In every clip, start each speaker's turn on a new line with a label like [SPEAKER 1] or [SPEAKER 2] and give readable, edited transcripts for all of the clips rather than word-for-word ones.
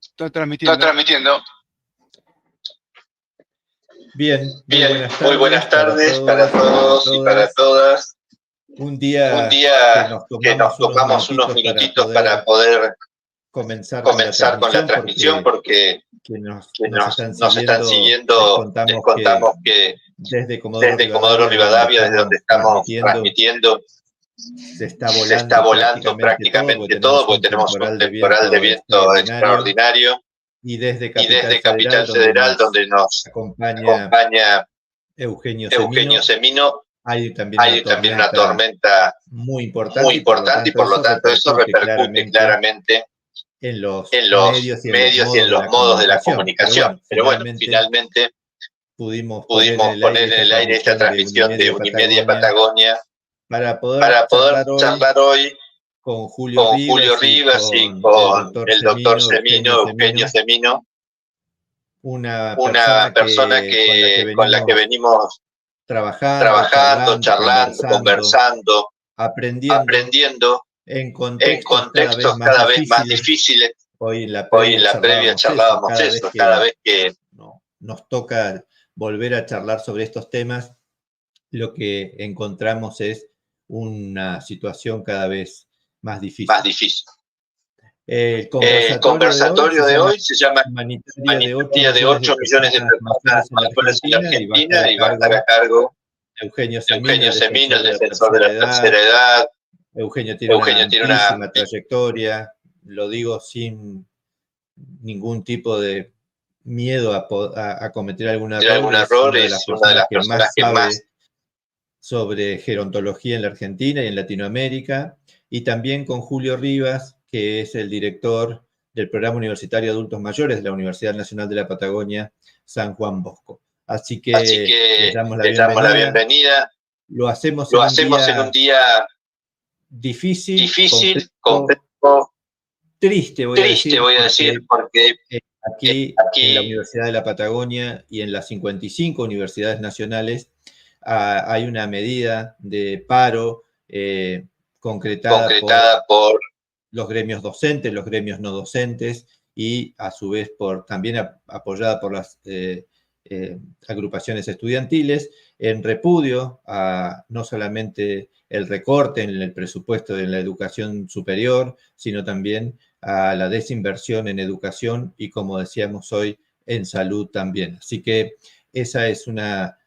[SPEAKER 1] Está transmitiendo.
[SPEAKER 2] Está transmitiendo.
[SPEAKER 3] Bien,
[SPEAKER 2] muy buenas tardes para todos y para todas.
[SPEAKER 3] Un día
[SPEAKER 2] que nos tomamos unos minutitos para poder
[SPEAKER 3] comenzar
[SPEAKER 2] con la transmisión porque
[SPEAKER 3] nos
[SPEAKER 2] están siguiendo, les contamos que
[SPEAKER 3] desde
[SPEAKER 2] Comodoro Rivadavia, desde donde estamos transmitiendo,
[SPEAKER 3] se está
[SPEAKER 2] volando prácticamente todo, porque tenemos un temporal de viento extraordinario.
[SPEAKER 3] Y desde
[SPEAKER 2] Capital Federal, donde nos acompaña
[SPEAKER 3] Eugenio
[SPEAKER 2] Semino,
[SPEAKER 3] hay también
[SPEAKER 2] una tormenta
[SPEAKER 3] muy importante
[SPEAKER 2] y por lo tanto eso repercute claramente
[SPEAKER 3] en los
[SPEAKER 2] medios y en los modos de la comunicación. Pero bueno, finalmente
[SPEAKER 3] pudimos
[SPEAKER 2] poner en el aire esta transmisión de Unimedia Patagonia
[SPEAKER 3] para poder
[SPEAKER 2] charlar hoy
[SPEAKER 3] con Julio
[SPEAKER 2] Rivas y con el doctor Semino, Eugenio Semino,
[SPEAKER 3] una
[SPEAKER 2] persona con la que venimos trabajando, charlando, conversando, aprendiendo
[SPEAKER 3] en
[SPEAKER 2] contextos cada vez más difíciles.
[SPEAKER 3] Hoy en la
[SPEAKER 2] previa charlábamos eso, cada vez que
[SPEAKER 3] nos toca volver a charlar sobre estos temas, lo que encontramos es una situación cada vez más difícil.
[SPEAKER 2] El conversatorio de hoy se llama Humanitaria de 8 millones de personas mayores en la Argentina y va a estar a cargo
[SPEAKER 3] Eugenio
[SPEAKER 2] Semino, el defensor de la tercera edad.
[SPEAKER 3] Eugenio tiene una amplísima trayectoria, lo digo sin ningún tipo de miedo a cometer algún error.
[SPEAKER 2] Es una de las personas que más
[SPEAKER 3] sobre gerontología en la Argentina y en Latinoamérica, y también con Julio Rivas, que es el director del Programa Universitario de Adultos Mayores de la Universidad Nacional de la Patagonia, San Juan Bosco. Así que
[SPEAKER 2] les damos la bienvenida.
[SPEAKER 3] Lo hacemos
[SPEAKER 2] en un día
[SPEAKER 3] difícil,
[SPEAKER 2] complejo,
[SPEAKER 3] triste, voy a decir,
[SPEAKER 2] porque
[SPEAKER 3] aquí en la Universidad de la Patagonia y en las 55 universidades nacionales hay una medida de paro concretada por los gremios docentes, los gremios no docentes, y a su vez también apoyada por las agrupaciones estudiantiles, en repudio a no solamente el recorte en el presupuesto de la educación superior, sino también a la desinversión en educación y, como decíamos hoy, en salud también. Así que esa es una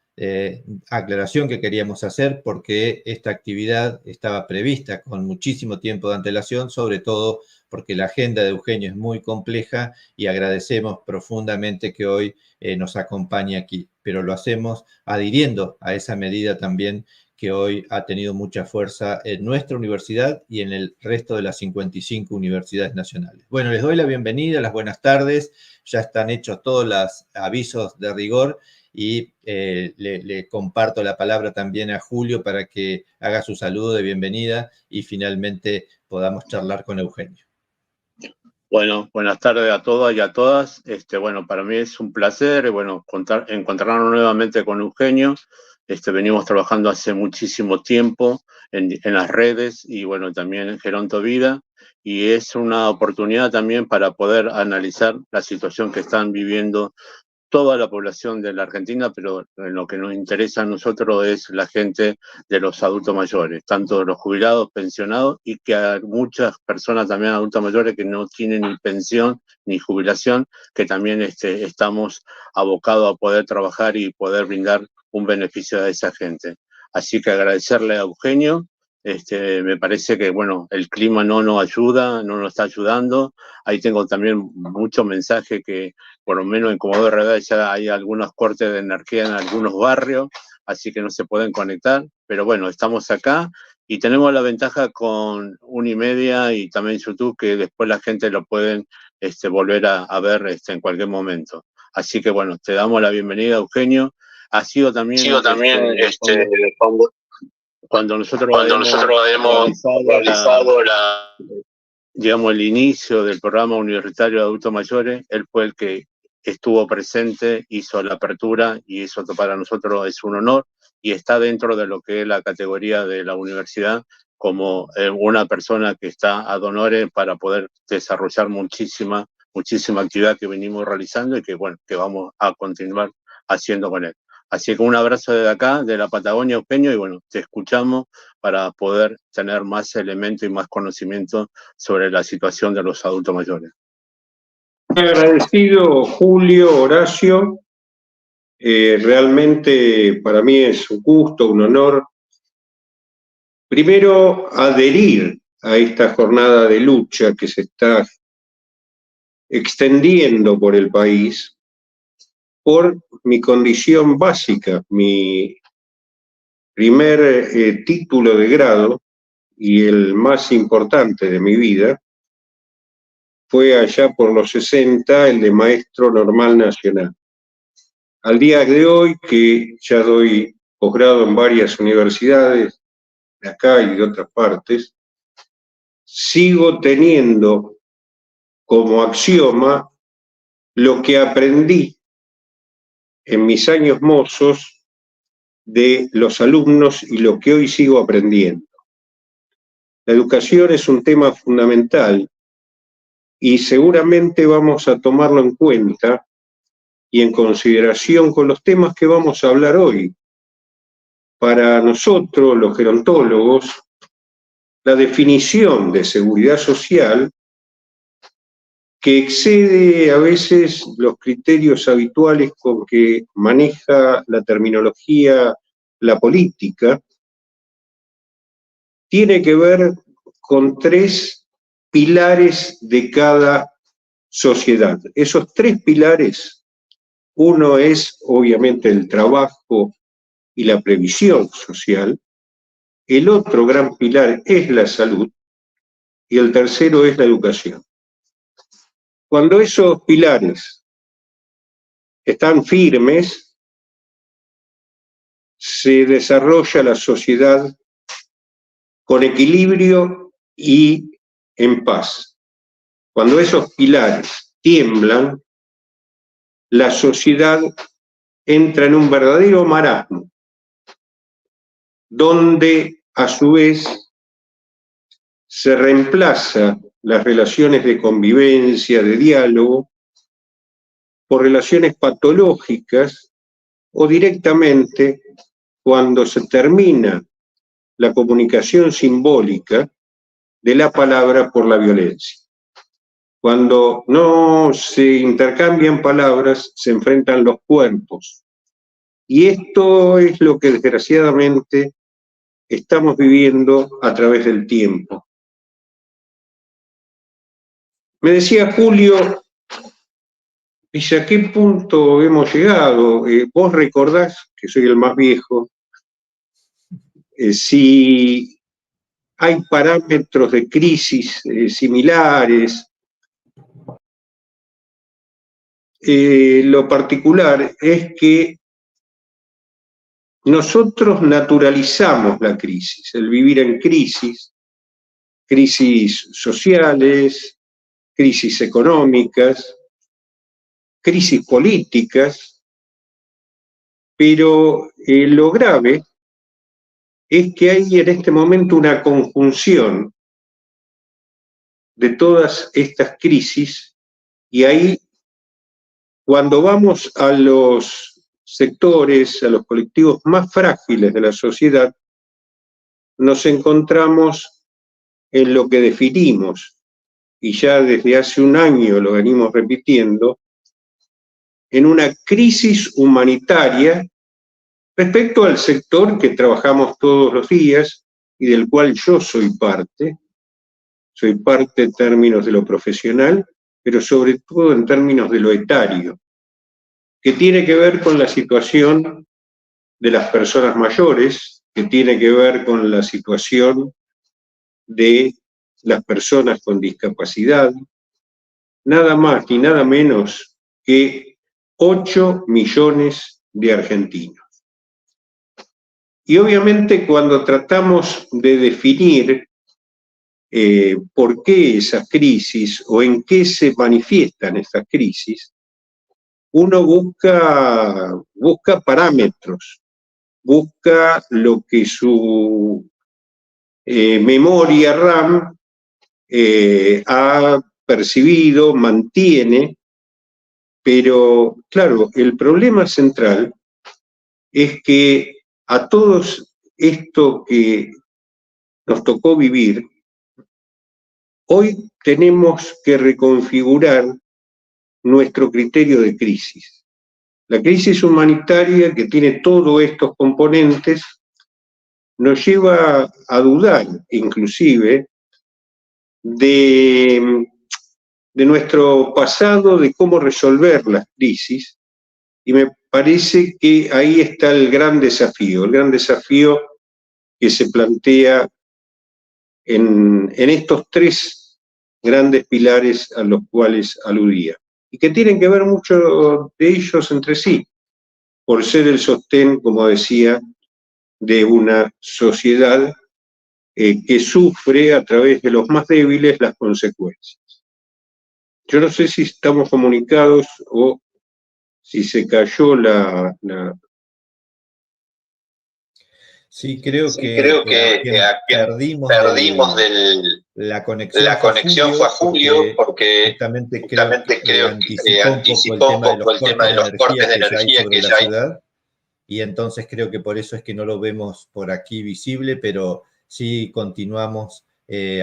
[SPEAKER 3] aclaración que queríamos hacer, porque esta actividad estaba prevista con muchísimo tiempo de antelación, sobre todo porque la agenda de Eugenio es muy compleja y agradecemos profundamente que hoy nos acompañe aquí, pero lo hacemos adhiriendo a esa medida también que hoy ha tenido mucha fuerza en nuestra universidad y en el resto de las 55 universidades nacionales. Bueno, les doy la bienvenida, las buenas tardes, ya están hechos todos los avisos de rigor y le comparto la palabra también a Julio para que haga su saludo de bienvenida y finalmente podamos charlar con Eugenio.
[SPEAKER 4] Bueno, buenas tardes a todas y a todas. Bueno, para mí es un placer, encontrarnos nuevamente con Eugenio. Venimos trabajando hace muchísimo tiempo en las redes y bueno, también en Geronto Vida, y es una oportunidad también para poder analizar la situación que están viviendo toda la población de la Argentina, pero en lo que nos interesa a nosotros es la gente de los adultos mayores, tanto los jubilados, pensionados, y que hay muchas personas también adultos mayores que no tienen ni pensión ni jubilación, que también estamos abocados a poder trabajar y poder brindar un beneficio a esa gente. Así que agradecerle a Eugenio. Me parece que, bueno, el clima no nos ayuda, no nos está ayudando. Ahí tengo también muchos mensajes que, por lo menos en Comodoro Rivadavia, ya hay algunos cortes de energía en algunos barrios, así que no se pueden conectar. Pero bueno, estamos acá y tenemos la ventaja con Unimedia y también YouTube, que después la gente lo pueden volver a ver en cualquier momento. Así que bueno, te damos la bienvenida, Eugenio. Ha sido también cuando nosotros hemos realizado digamos, el inicio del programa universitario de adultos mayores, él fue el que estuvo presente, hizo la apertura, y eso para nosotros es un honor y está dentro de lo que es la categoría de la universidad como una persona que está ad honorem para poder desarrollar muchísima actividad que venimos realizando y que, bueno, que vamos a continuar haciendo con él. Así que un abrazo desde acá, de la Patagonia, Eugenio, y bueno, te escuchamos para poder tener más elementos y más conocimiento sobre la situación de los adultos mayores.
[SPEAKER 1] Agradecido, Julio, Horacio. Realmente para mí es un gusto, un honor, primero adherir a esta jornada de lucha que se está extendiendo por el país por mi condición básica, mi primer título de grado y el más importante de mi vida fue allá por los 60, el de maestro normal nacional. Al día de hoy, que ya doy posgrado en varias universidades de acá y de otras partes, sigo teniendo como axioma lo que aprendí en mis años mozos de los alumnos y lo que hoy sigo aprendiendo. La educación es un tema fundamental y seguramente vamos a tomarlo en cuenta y en consideración con los temas que vamos a hablar hoy. Para nosotros, los gerontólogos, la definición de seguridad social, que excede a veces los criterios habituales con que maneja la terminología la política, tiene que ver con 3 pilares de cada sociedad. Esos 3 pilares, uno es obviamente el trabajo y la previsión social, el otro gran pilar es la salud y el tercero es la educación. Cuando esos pilares están firmes, se desarrolla la sociedad con equilibrio y en paz. Cuando esos pilares tiemblan, la sociedad entra en un verdadero marasmo, donde a su vez se reemplaza las relaciones de convivencia, de diálogo, por relaciones patológicas o directamente cuando se termina la comunicación simbólica de la palabra por la violencia. Cuando no se intercambian palabras, se enfrentan los cuerpos. Y esto es lo que desgraciadamente estamos viviendo a través del tiempo. Me decía Julio, dice, ¿a qué punto hemos llegado? Vos recordás, que soy el más viejo, si hay parámetros de crisis similares. Lo particular es que nosotros naturalizamos la crisis, el vivir en crisis sociales, crisis económicas, crisis políticas, pero lo grave es que hay en este momento una conjunción de todas estas crisis y ahí, cuando vamos a los sectores, a los colectivos más frágiles de la sociedad, nos encontramos en lo que definimos, y ya desde hace un año lo venimos repitiendo, en una crisis humanitaria respecto al sector que trabajamos todos los días y del cual yo soy parte en términos de lo profesional, pero sobre todo en términos de lo etario, que tiene que ver con la situación de las personas mayores, que tiene que ver con la situación de las personas con discapacidad, nada más ni nada menos que 8 millones de argentinos. Y obviamente cuando tratamos de definir por qué esas crisis o en qué se manifiestan esas crisis, uno busca parámetros, busca lo que su memoria RAM ha percibido, mantiene, pero claro, el problema central es que a todos esto que nos tocó vivir, hoy tenemos que reconfigurar nuestro criterio de crisis. La crisis humanitaria, que tiene todos estos componentes, nos lleva a dudar, inclusive, de nuestro pasado, de cómo resolver las crisis, y me parece que ahí está el gran desafío que se plantea en estos tres grandes pilares a los cuales aludía, y que tienen que ver mucho de ellos entre sí, por ser el sostén, como decía, de una sociedad que sufre a través de los más débiles las consecuencias. Yo no sé si estamos comunicados o si se cayó
[SPEAKER 3] Sí, creo que perdimos la conexión fue a Julio porque justamente creo que anticipó un poco el tema de los cortes de energía que ya hay. Y entonces creo que por eso es que no lo vemos por aquí visible, pero sí continuamos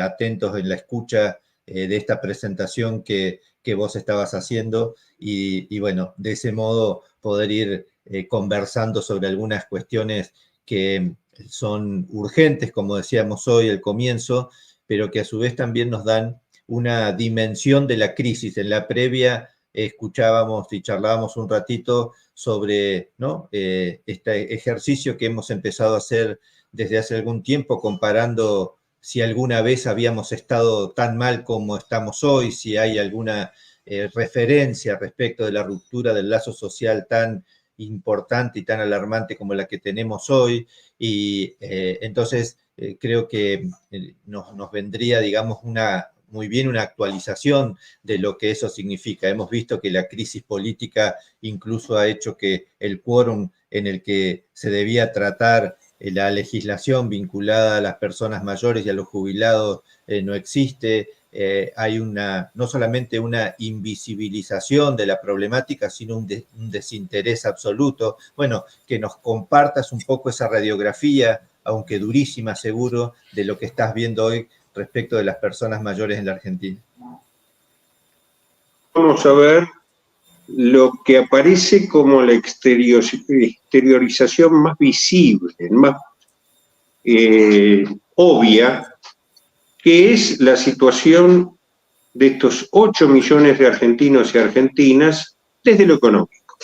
[SPEAKER 3] atentos en la escucha de esta presentación que vos estabas haciendo y bueno, de ese modo poder ir conversando sobre algunas cuestiones que son urgentes, como decíamos hoy al comienzo, pero que a su vez también nos dan una dimensión de la crisis. En la previa escuchábamos y charlábamos un ratito sobre, ¿no? Este ejercicio que hemos empezado a hacer desde hace algún tiempo, comparando si alguna vez habíamos estado tan mal como estamos hoy, si hay alguna referencia respecto de la ruptura del lazo social tan importante y tan alarmante como la que tenemos hoy, y entonces creo que nos vendría, digamos, muy bien una actualización de lo que eso significa. Hemos visto que la crisis política incluso ha hecho que el quórum en el que se debía tratar la legislación vinculada a las personas mayores y a los jubilados no existe. Hay no solamente una invisibilización de la problemática, sino un desinterés absoluto. Bueno, que nos compartas un poco esa radiografía, aunque durísima seguro, de lo que estás viendo hoy respecto de las personas mayores en la Argentina.
[SPEAKER 1] Vamos a ver lo que aparece como la exteriorización más visible, más obvia, que es la situación de estos 8 millones de argentinos y argentinas desde lo económico.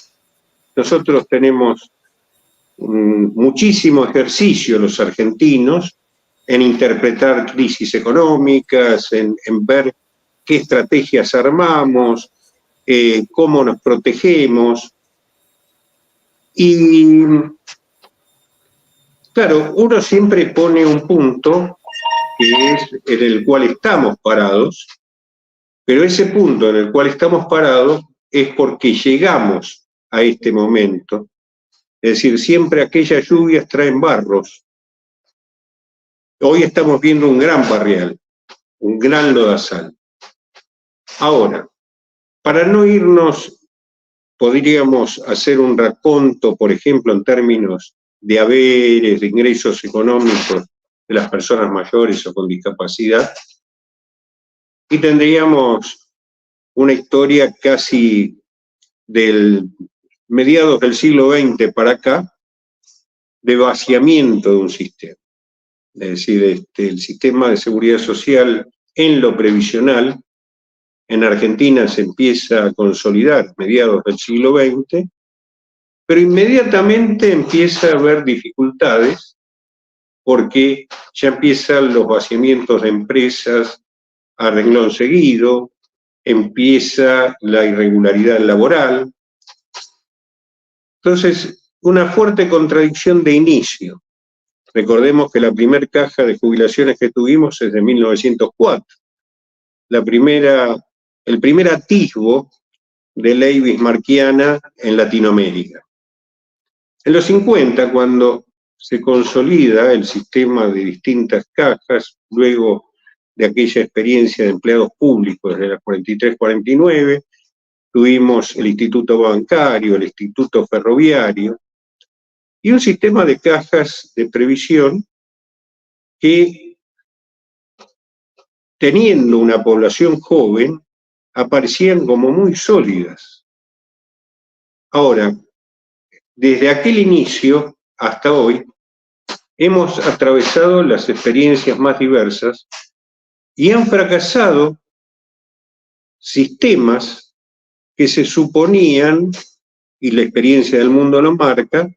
[SPEAKER 1] Nosotros tenemos muchísimo ejercicio, los argentinos, en interpretar crisis económicas, en ver qué estrategias armamos, cómo nos protegemos. Y claro, uno siempre pone un punto que es en el cual estamos parados, pero ese punto en el cual estamos parados es porque llegamos a este momento. Es decir, siempre aquellas lluvias traen barros. Hoy estamos viendo un gran barrial, un gran lodazal. Ahora, para no irnos, podríamos hacer un raconto, por ejemplo, en términos de haberes, de ingresos económicos de las personas mayores o con discapacidad, y tendríamos una historia casi del mediados del siglo XX para acá, de vaciamiento de un sistema. Es decir, el sistema de seguridad social en lo previsional, en Argentina se empieza a consolidar a mediados del siglo XX, pero inmediatamente empieza a haber dificultades porque ya empiezan los vaciamientos de empresas a renglón seguido, empieza la irregularidad laboral. Entonces, una fuerte contradicción de inicio. Recordemos que la primera caja de jubilaciones que tuvimos es de 1904. El primer atisbo de ley bismarckiana en Latinoamérica. En los 50, cuando se consolida el sistema de distintas cajas, luego de aquella experiencia de empleados públicos desde las 43-49, tuvimos el Instituto Bancario, el Instituto Ferroviario, y un sistema de cajas de previsión que, teniendo una población joven, aparecían como muy sólidas. Ahora, desde aquel inicio hasta hoy, hemos atravesado las experiencias más diversas y han fracasado sistemas que se suponían, y la experiencia del mundo lo marca,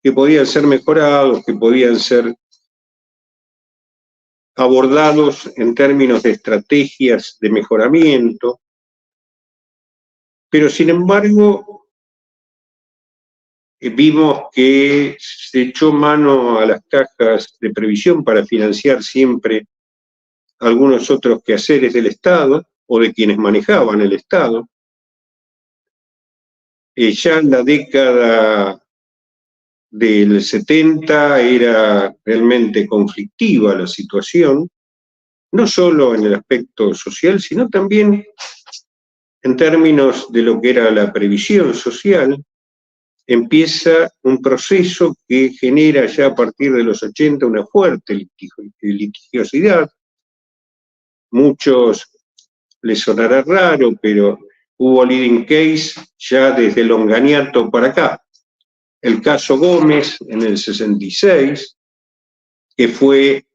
[SPEAKER 1] que podían ser mejorados, que podían ser abordados en términos de estrategias de mejoramiento, pero sin embargo vimos que se echó mano a las cajas de previsión para financiar siempre algunos otros quehaceres del Estado o de quienes manejaban el Estado. Ya en la década del 70 era realmente conflictiva la situación, no solo en el aspecto social, sino también en términos de lo que era la previsión social. Empieza un proceso que genera ya a partir de los 80 una fuerte litigiosidad. Muchos les sonará raro, pero hubo leading case ya desde Longaniato para acá. El caso Gómez en el 66, que fue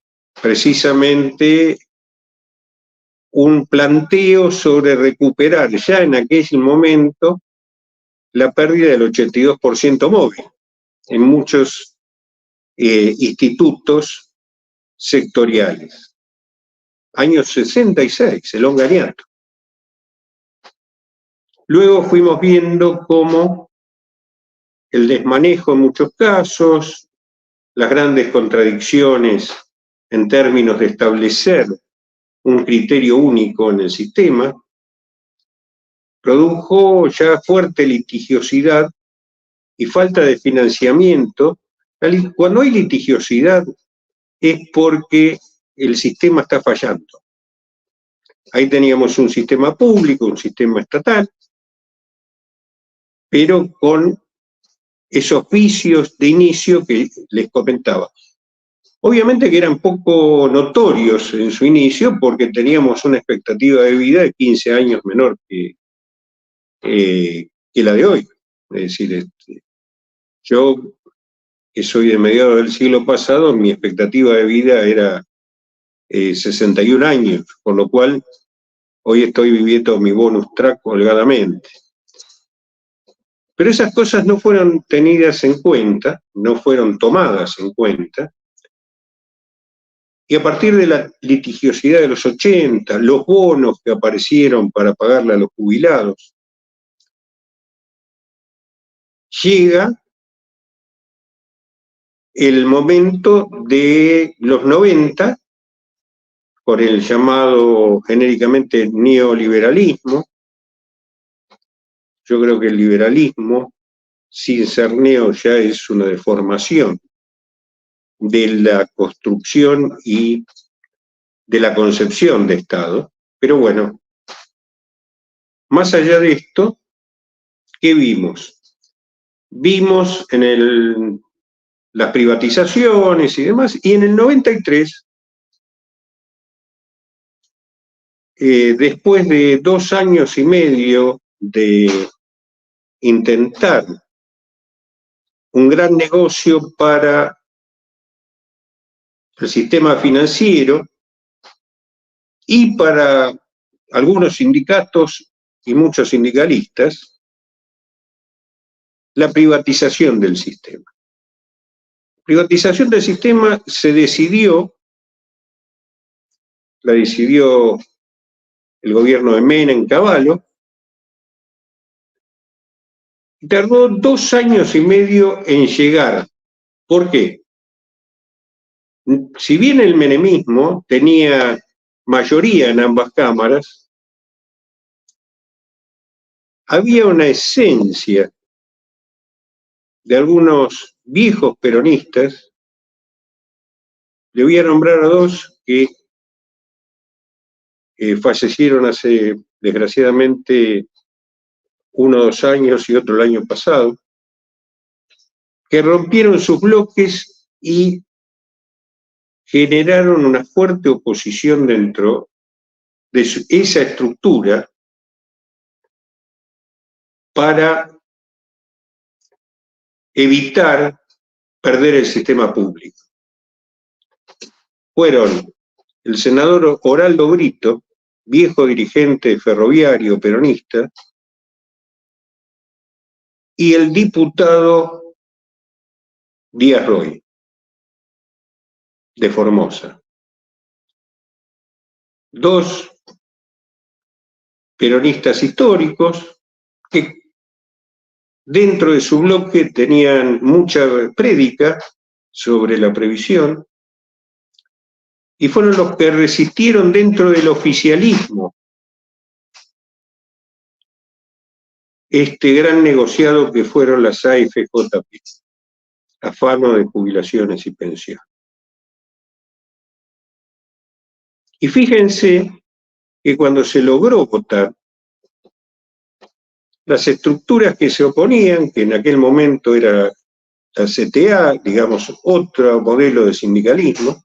[SPEAKER 1] precisamente un planteo sobre recuperar ya en aquel momento la pérdida del 82% móvil en muchos institutos sectoriales. Años 66, el Longaniato. Luego fuimos viendo cómo el desmanejo en muchos casos, las grandes contradicciones en términos de establecer un criterio único en el sistema, produjo ya fuerte litigiosidad y falta de financiamiento. Cuando hay litigiosidad es porque el sistema está fallando. Ahí teníamos un sistema público, un sistema estatal, pero con esos vicios de inicio que les comentaba. Obviamente que eran poco notorios en su inicio porque teníamos una expectativa de vida de 15 años menor que la de hoy. Es decir, yo, que soy de mediados del siglo pasado, mi expectativa de vida era 61 años, con lo cual hoy estoy viviendo mi bonus track holgadamente. Pero esas cosas no fueron tenidas en cuenta, no fueron tomadas en cuenta, y a partir de la litigiosidad de los 80, los bonos que aparecieron para pagarle a los jubilados, llega el momento de los 90, por el llamado genéricamente neoliberalismo. Yo creo que el liberalismo, sin ser neo, ya es una deformación de la construcción y de la concepción de Estado. Pero bueno, más allá de esto, ¿qué vimos? Vimos en las privatizaciones y demás, y en el 93, después de 2 años y medio de intentar un gran negocio para el sistema financiero y para algunos sindicatos y muchos sindicalistas, la privatización del sistema. La privatización del sistema la decidió el gobierno de Menem Cavallo, y tardó 2 años y medio en llegar. ¿Por qué? Si bien el menemismo tenía mayoría en ambas cámaras, había una esencia de algunos viejos peronistas Le voy a nombrar a dos que fallecieron hace, desgraciadamente, 1 o 2 años y otro el año pasado, que rompieron sus bloques y generaron una fuerte oposición dentro de esa estructura para evitar perder el sistema público. Fueron el senador Oraldo Brito, viejo dirigente ferroviario peronista, y el diputado Díaz Roy, de Formosa. Dos peronistas históricos que dentro de su bloque tenían mucha prédica sobre la previsión y fueron los que resistieron dentro del oficialismo este gran negociado que fueron las AFJP, Afano de Jubilaciones y Pensiones. Y fíjense que cuando se logró votar, las estructuras que se oponían, que en aquel momento era la CTA, digamos, otro modelo de sindicalismo,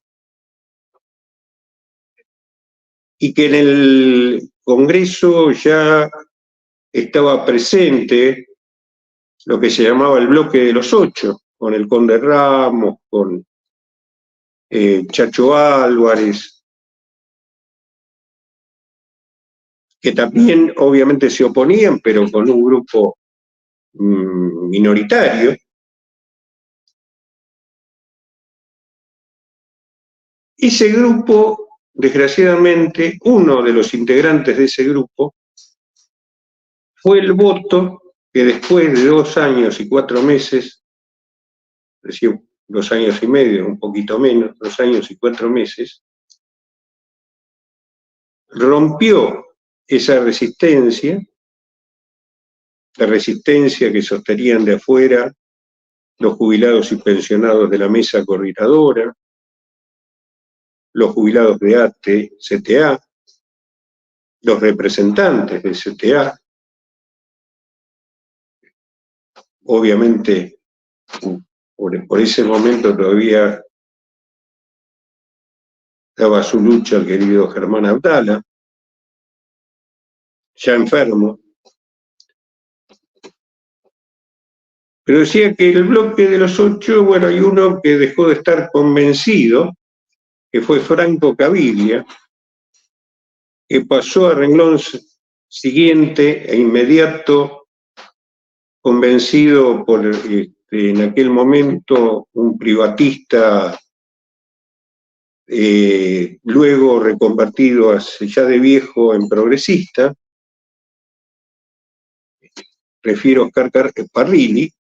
[SPEAKER 1] y que en el Congreso ya estaba presente lo que se llamaba el bloque de los 8, con el Conde Ramos, con Chacho Álvarez, que también obviamente se oponían, pero con un grupo minoritario. Ese grupo, desgraciadamente, uno de los integrantes de ese grupo fue el voto que después de 2 años y 4 meses, es decir, 2 años y medio, un poquito menos, 2 años y 4 meses, rompió esa resistencia, la resistencia que sostenían de afuera los jubilados y pensionados de la mesa coordinadora, los jubilados de ATE, CTA, los representantes de CTA, obviamente por ese momento todavía daba su lucha el querido Germán Abdala, ya enfermo, pero decía que el bloque de los 8, bueno, hay uno que dejó de estar convencido, que fue Franco Caviglia, que pasó a renglón siguiente e inmediato, convencido por en aquel momento un privatista, luego reconvertido ya de viejo en progresista, refiero a Oscar Parrilli,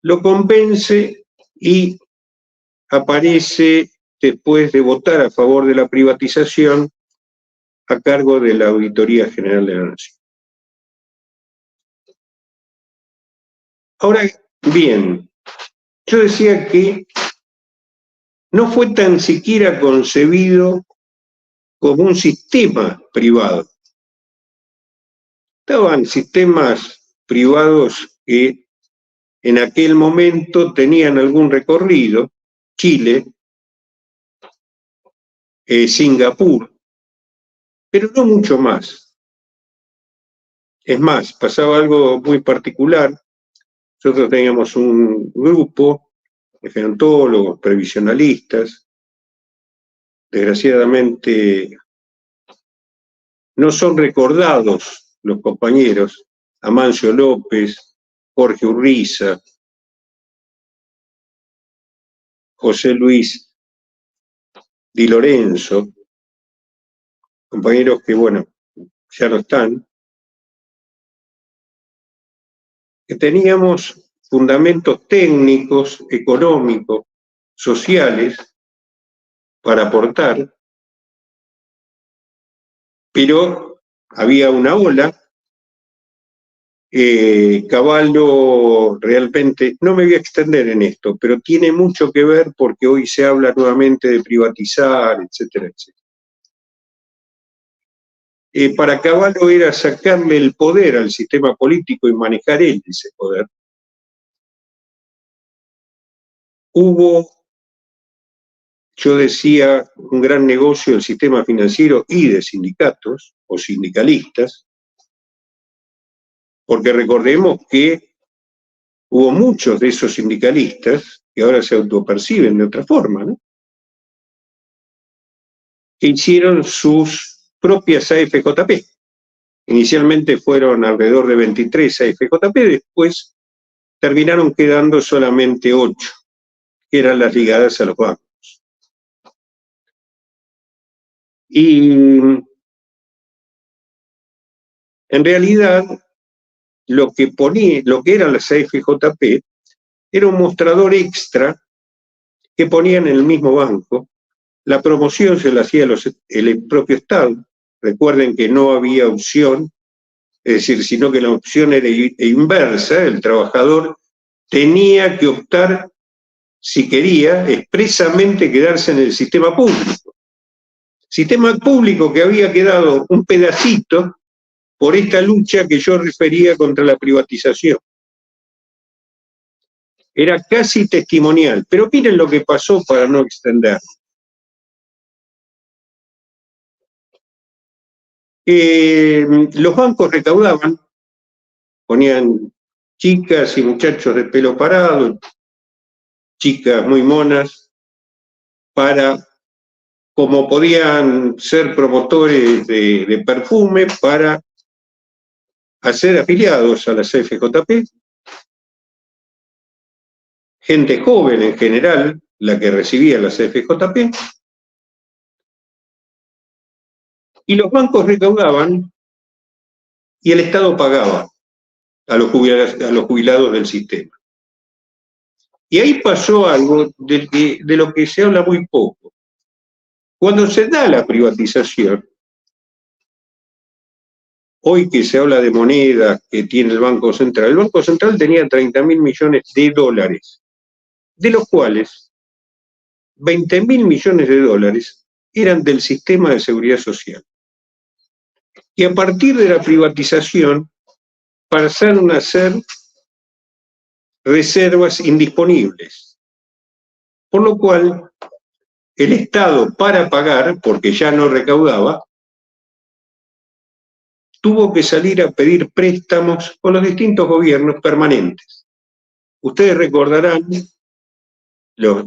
[SPEAKER 1] lo convence y aparece, después de votar a favor de la privatización, a cargo de la Auditoría General de la Nación. Ahora bien, yo decía que no fue tan siquiera concebido como un sistema privado. Estaban sistemas privados que en aquel momento tenían algún recorrido, Chile, Singapur, pero no mucho más. Es más, pasaba algo muy particular. Nosotros teníamos un grupo de gerontólogos, previsionalistas. Desgraciadamente no son recordados los compañeros, Amancio López, Jorge Urriza, José Luis Di Lorenzo, compañeros que, bueno, ya no están, que teníamos fundamentos técnicos, económicos, sociales para aportar, pero había una ola Cavallo realmente, no me voy a extender en esto, pero tiene mucho que ver porque hoy se habla nuevamente de privatizar, etcétera, etcétera. Para Cavallo era sacarle el poder al sistema político y manejar él ese poder. Hubo, yo decía, un gran negocio del sistema financiero y de sindicatos o sindicalistas, porque recordemos que hubo muchos de esos sindicalistas que ahora se autoperciben de otra forma, ¿no? Que hicieron sus propias AFJP. Inicialmente fueron alrededor de 23 AFJP, después terminaron quedando solamente 8, que eran las ligadas a los bancos. Y en realidad lo que eran las AFJP era un mostrador extra que ponían en el mismo banco. La promoción se la hacía el propio Estado. Recuerden que no había opción, es decir, sino que la opción era inversa. El trabajador tenía que optar, si quería, expresamente quedarse en el sistema público. Sistema público que había quedado un pedacito por esta lucha que yo refería contra la privatización. Era casi testimonial, pero miren lo que pasó para no extender. Los bancos recaudaban, ponían chicas y muchachos de pelo parado, chicas muy monas, para, como podían ser promotores de perfume, para hacer afiliados a las FJP, gente joven en general, la que recibía las FJP, y los bancos recaudaban y el Estado pagaba a los jubilados del sistema. Y ahí pasó algo de lo que se habla muy poco. Cuando se da la privatización, hoy que se habla de monedas que tiene el Banco Central tenía 30.000 millones de dólares, de los cuales 20.000 millones de dólares eran del sistema de seguridad social. Y a partir de la privatización pasaron a ser reservas indisponibles. Por lo cual, el Estado, para pagar, porque ya no recaudaba, tuvo que salir a pedir préstamos con los distintos gobiernos permanentes. Ustedes recordarán, los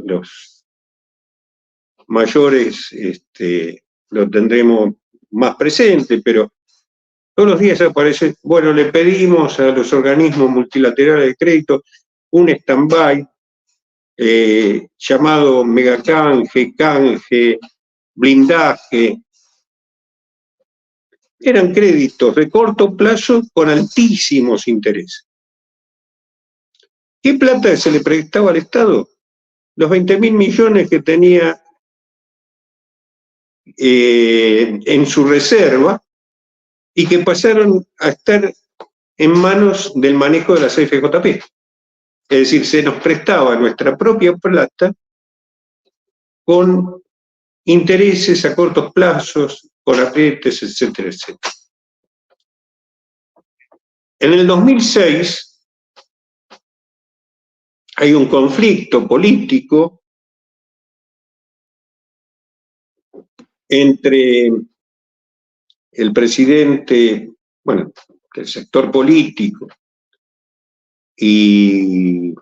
[SPEAKER 1] mayores lo tendremos más presente, pero todos los días aparece, bueno, le pedimos a los organismos multilaterales de crédito un stand-by llamado megacanje, canje, blindaje. Eran créditos de corto plazo con altísimos intereses. ¿Qué plata se le prestaba al Estado? Los 20.000 millones que tenía en su reserva y que pasaron a estar en manos del manejo de las FJP. Es decir, se nos prestaba nuestra propia plata con intereses a cortos plazos, con aprietes, etcétera, etcétera. En el 2006 hay un conflicto político entre el presidente, bueno, del sector político y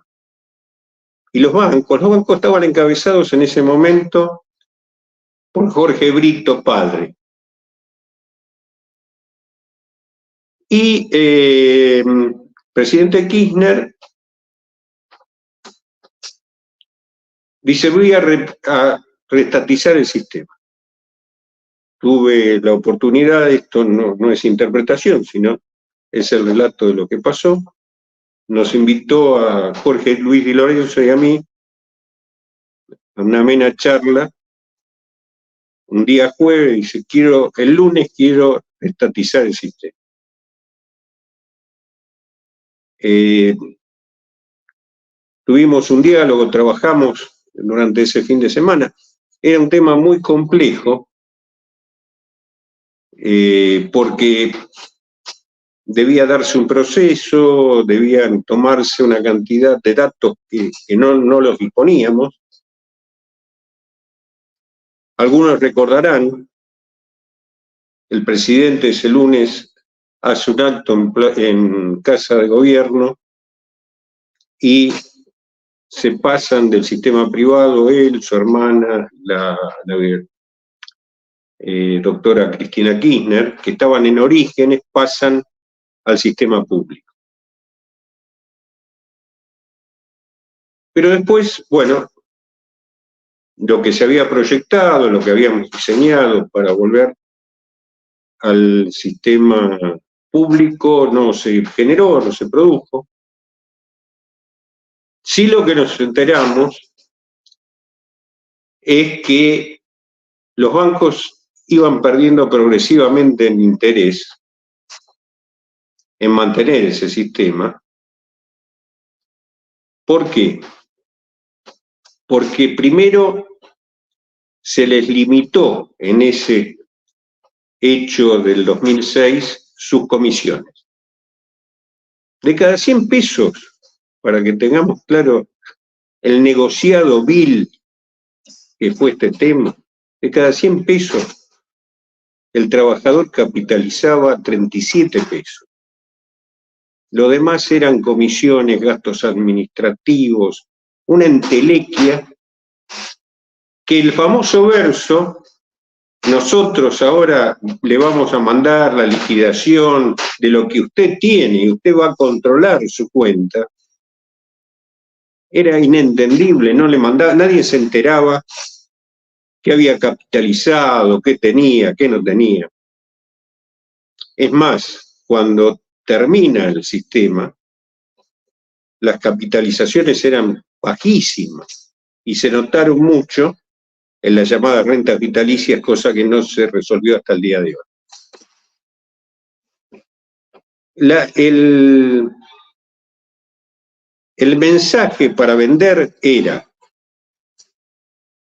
[SPEAKER 1] los bancos. Los bancos estaban encabezados en ese momento por Jorge Brito padre. Y presidente Kirchner dice, voy a reestatizar el sistema. Tuve la oportunidad, esto no es interpretación, sino es el relato de lo que pasó. Nos invitó a Jorge Luis Di Lorenzo y a mí a una amena charla un día jueves, dice, el lunes quiero estatizar el sistema. tuvimos un diálogo, trabajamos durante ese fin de semana. Era un tema muy complejo, porque debía darse un proceso, debían tomarse una cantidad de datos que no los disponíamos. Algunos recordarán, el presidente ese lunes hace un acto en Casa de Gobierno y se pasan del sistema privado, él, su hermana, la doctora Cristina Kirchner, que estaban en Orígenes, pasan al sistema público. Pero después, bueno, lo que se había proyectado, lo que habíamos diseñado para volver al sistema público no se generó, no se produjo. Sí, lo que nos enteramos es que los bancos iban perdiendo progresivamente en interés en mantener ese sistema. ¿Por qué? Porque primero se les limitó en ese hecho del 2006 sus comisiones. De cada 100 pesos, para que tengamos claro el negociado vil que fue este tema, de cada 100 pesos el trabajador capitalizaba 37 pesos. Lo demás eran comisiones, gastos administrativos, una entelequia que el famoso verso, nosotros ahora le vamos a mandar la liquidación de lo que usted tiene y usted va a controlar su cuenta, era inentendible, no le mandaba, nadie se enteraba qué había capitalizado, qué tenía, qué no tenía. Es más, cuando termina el sistema, las capitalizaciones eran bajísimas y se notaron mucho en las llamadas rentas vitalicias, cosa que no se resolvió hasta el día de hoy. El mensaje para vender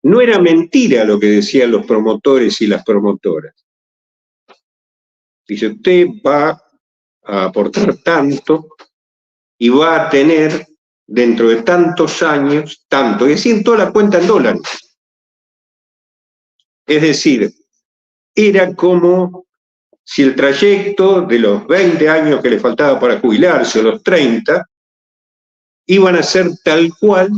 [SPEAKER 1] no era mentira lo que decían los promotores y las promotoras. Dice, usted va a aportar tanto y va a tener dentro de tantos años tanto, y así en toda la cuenta en dólares. Es decir, era como si el trayecto de los 20 años que le faltaba para jubilarse, o los 30, iban a ser tal cual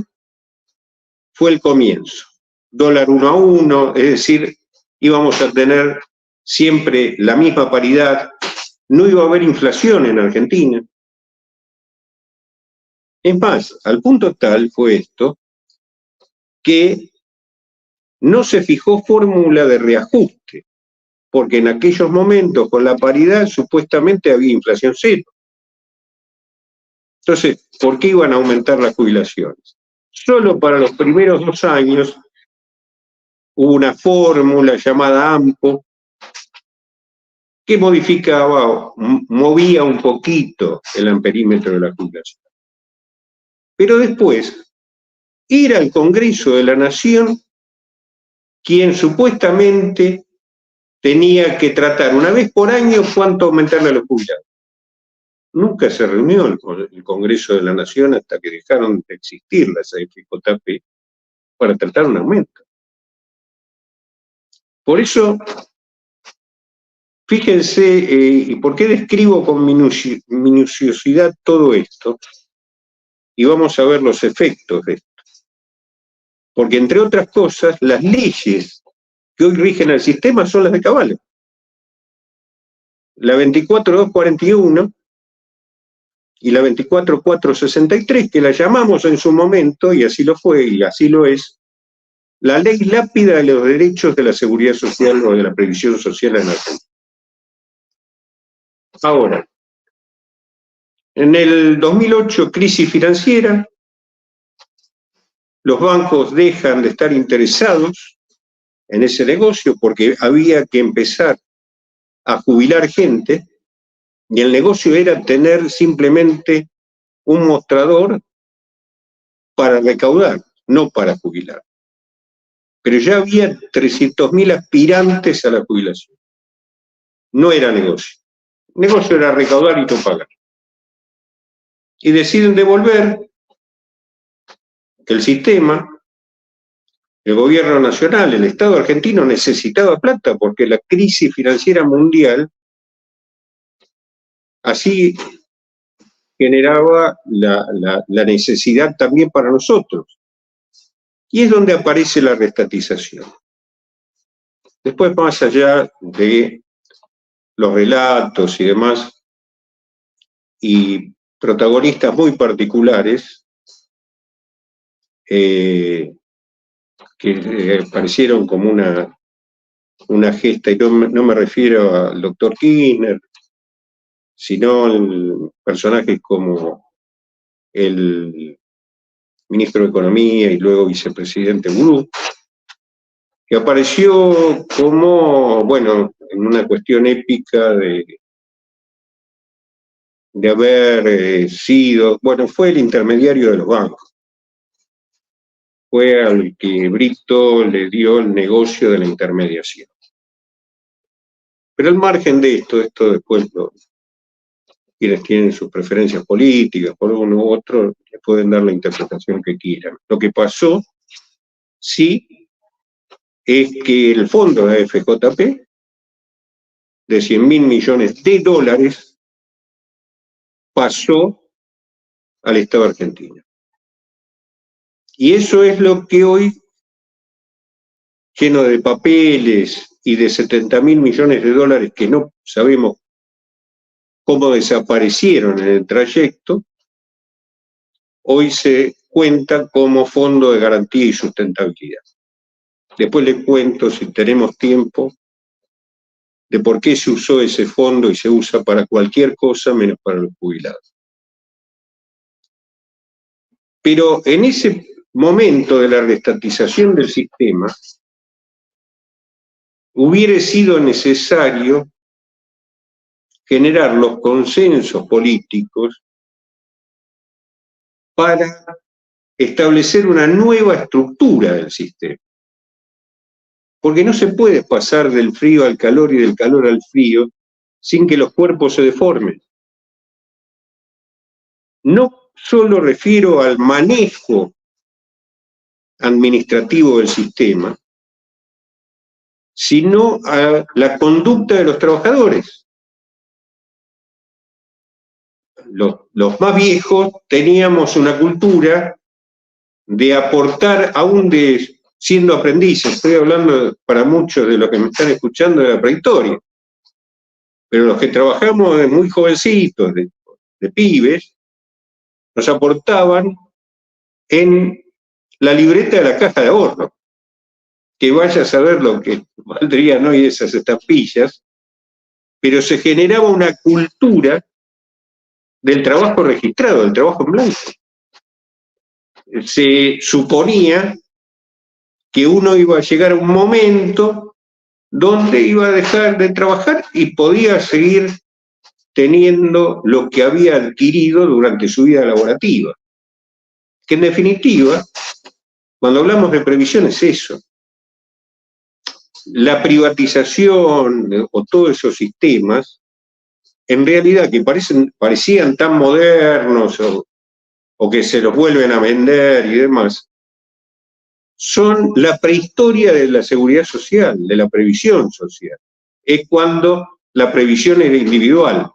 [SPEAKER 1] fue el comienzo. Dólar 1 a 1, es decir, íbamos a tener siempre la misma paridad, no iba a haber inflación en Argentina. Es más, al punto tal fue esto, que no se fijó fórmula de reajuste, porque en aquellos momentos con la paridad supuestamente había inflación cero. Entonces, ¿por qué iban a aumentar las jubilaciones? Solo para los primeros 2 años hubo una fórmula llamada AMPO que movía un poquito el amperímetro de la jubilación. Pero después era el Congreso de la Nación quien supuestamente tenía que tratar una vez por año cuánto aumentarle a los jubilados. Nunca se reunió el Congreso de la Nación hasta que dejaron de existir las AFJP para tratar un aumento. Por eso, fíjense, ¿y por qué describo con minuciosidad todo esto? Y vamos a ver los efectos de esto. Porque, entre otras cosas, las leyes que hoy rigen el sistema son las de Cavallo. La 24241 y la 24463, que la llamamos en su momento, y así lo fue y así lo es, la ley lápida de los derechos de la seguridad social o de la previsión social en Argentina. Ahora, en el 2008, crisis financiera, los bancos dejan de estar interesados en ese negocio porque había que empezar a jubilar gente y el negocio era tener simplemente un mostrador para recaudar, no para jubilar. Pero ya había 300.000 aspirantes a la jubilación. No era negocio. Negocio era recaudar y no pagar. Y deciden devolver el sistema. El gobierno nacional, el Estado argentino necesitaba plata porque la crisis financiera mundial así generaba la necesidad también para nosotros. Y es donde aparece la reestatización. Después, más allá de los relatos y demás, y protagonistas muy particulares, que parecieron como una gesta, y no me refiero al doctor Kirchner, sino a personajes como el ministro de Economía y luego vicepresidente Gurú, que apareció como, bueno, en una cuestión épica de haber sido, bueno, fue el intermediario de los bancos. Fue al que Brito le dio el negocio de la intermediación. Pero al margen de esto después quienes tienen sus preferencias políticas, por uno u otro, le pueden dar la interpretación que quieran. Lo que pasó, sí, es que el fondo de AFJP, de 100.000 millones de dólares, pasó al Estado argentino. Y eso es lo que hoy, lleno de papeles y de 70.000 millones de dólares que no sabemos cómo desaparecieron en el trayecto, hoy se cuenta como Fondo de Garantía y Sustentabilidad. Después les cuento, si tenemos tiempo, de por qué se usó ese fondo y se usa para cualquier cosa menos para los jubilados. Pero en ese momento de la reestatización del sistema, hubiera sido necesario generar los consensos políticos para establecer una nueva estructura del sistema. Porque no se puede pasar del frío al calor y del calor al frío sin que los cuerpos se deformen. No solo refiero al manejo administrativo del sistema, sino a la conducta de los trabajadores. Los más viejos teníamos una cultura de aportar, aún siendo aprendices, estoy hablando para muchos de los que me están escuchando de la prehistoria, pero los que trabajamos de muy jovencitos, de pibes, nos aportaban en la libreta de la caja de ahorro, que vaya a saber lo que valdrían hoy esas estampillas, pero se generaba una cultura del trabajo registrado, del trabajo en blanco. Se suponía que uno iba a llegar a un momento donde iba a dejar de trabajar y podía seguir teniendo lo que había adquirido durante su vida laborativa. Que en definitiva, cuando hablamos de previsión es eso. La privatización o todos esos sistemas, en realidad que parecían tan modernos o que se los vuelven a vender y demás, son la prehistoria de la seguridad social, de la previsión social. Es cuando la previsión era individual,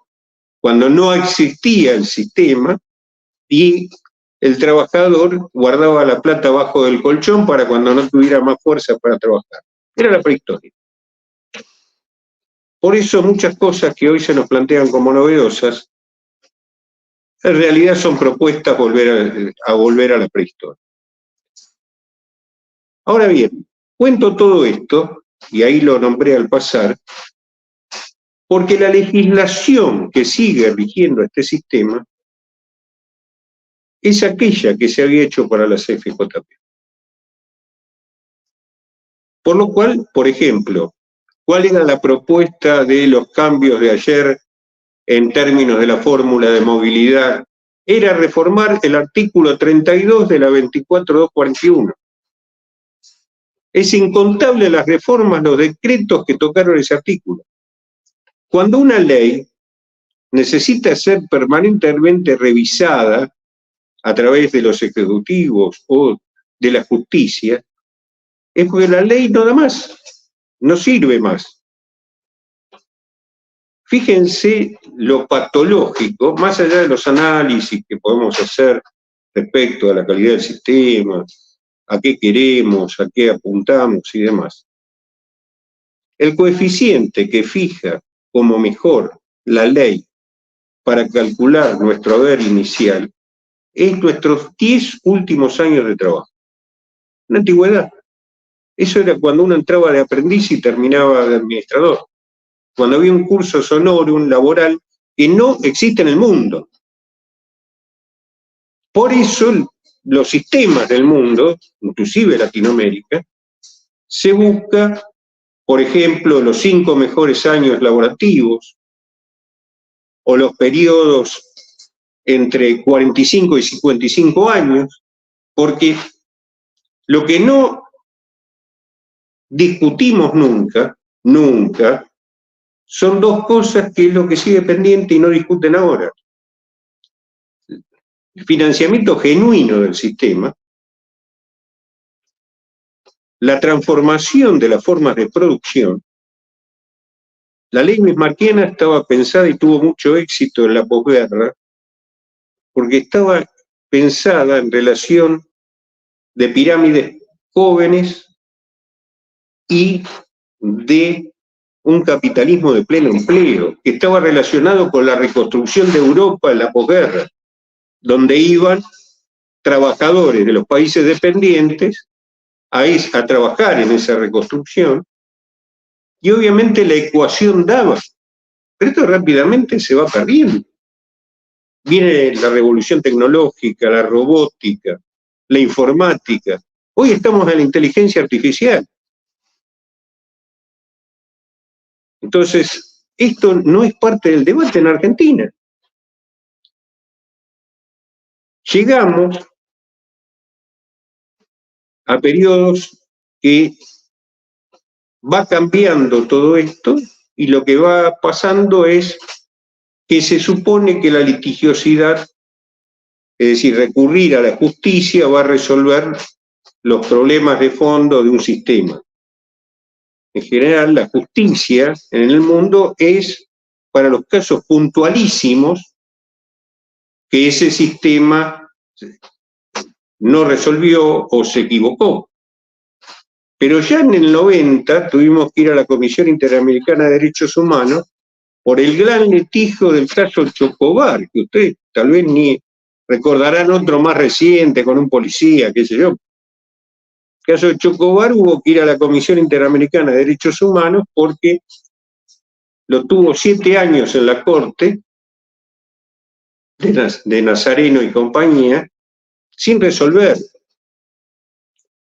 [SPEAKER 1] cuando no existía el sistema y el trabajador guardaba la plata abajo del colchón para cuando no tuviera más fuerza para trabajar. Era la prehistoria. Por eso muchas cosas que hoy se nos plantean como novedosas, en realidad son propuestas a volver a la prehistoria. Ahora bien, cuento todo esto, y ahí lo nombré al pasar, porque la legislación que sigue rigiendo este sistema es aquella que se había hecho para las FJP. Por lo cual, por ejemplo, ¿cuál era la propuesta de los cambios de ayer en términos de la fórmula de movilidad era reformar el artículo 32 de la 24241. Es incontable las reformas, los decretos que tocaron ese artículo. Cuando una ley necesita ser permanentemente revisada a través de los ejecutivos o de la justicia, es porque la ley no da más, no sirve más. Fíjense lo patológico, más allá de los análisis que podemos hacer respecto a la calidad del sistema, a qué queremos, a qué apuntamos y demás. El coeficiente que fija como mejor la ley para calcular nuestro haber inicial es nuestros 10 últimos años de trabajo. Una antigüedad. Eso era cuando uno entraba de aprendiz y terminaba de administrador. Cuando había un curso honorum laboral que no existe en el mundo. Por eso los sistemas del mundo, inclusive Latinoamérica, se busca, por ejemplo, los 5 mejores años laborativos o los periodos entre 45 y 55 años, porque lo que no discutimos nunca, son dos cosas que es lo que sigue pendiente y no discuten ahora. El financiamiento genuino del sistema, la transformación de las formas de producción. La ley bismarckiana estaba pensada y tuvo mucho éxito en la posguerra, porque estaba pensada en relación de pirámides jóvenes y de un capitalismo de pleno empleo, que estaba relacionado con la reconstrucción de Europa en la posguerra, donde iban trabajadores de los países dependientes a trabajar en esa reconstrucción, y obviamente la ecuación daba, pero esto rápidamente se va perdiendo. Viene la revolución tecnológica, la robótica, la informática. Hoy estamos en la inteligencia artificial. Entonces, esto no es parte del debate en Argentina. Llegamos a periodos que va cambiando todo esto y lo que va pasando es que se supone que la litigiosidad, es decir, recurrir a la justicia, va a resolver los problemas de fondo de un sistema. En general, la justicia en el mundo es para los casos puntualísimos que ese sistema no resolvió o se equivocó. Pero ya en el 90 tuvimos que ir a la Comisión Interamericana de Derechos Humanos por el gran litigio del caso Chocobar, que ustedes tal vez ni recordarán otro más reciente con un policía, qué sé yo. El caso de Chocobar hubo que ir a la Comisión Interamericana de Derechos Humanos porque lo tuvo 7 años en la Corte de Nazareno y compañía, sin resolver.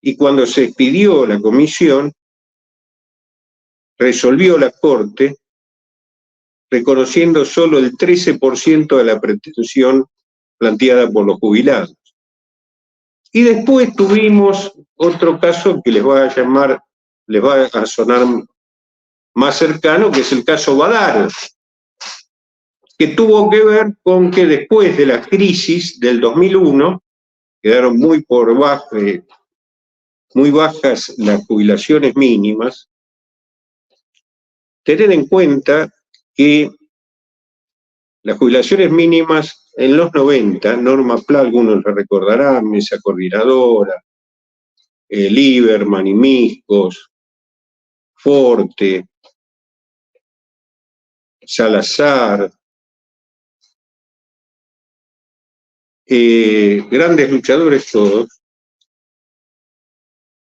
[SPEAKER 1] Y cuando se expidió la comisión, resolvió la Corte reconociendo solo el 13% de la pretensión planteada por los jubilados. Y después tuvimos otro caso que les va a sonar más cercano, que es el caso Badaro, que tuvo que ver con que después de la crisis del 2001, quedaron muy bajas las jubilaciones mínimas. Tener en cuenta que las jubilaciones mínimas en los 90, Norma Pla, algunos la recordarán, Mesa Coordinadora, Lieberman y Miscos, Forte, Salazar, grandes luchadores todos,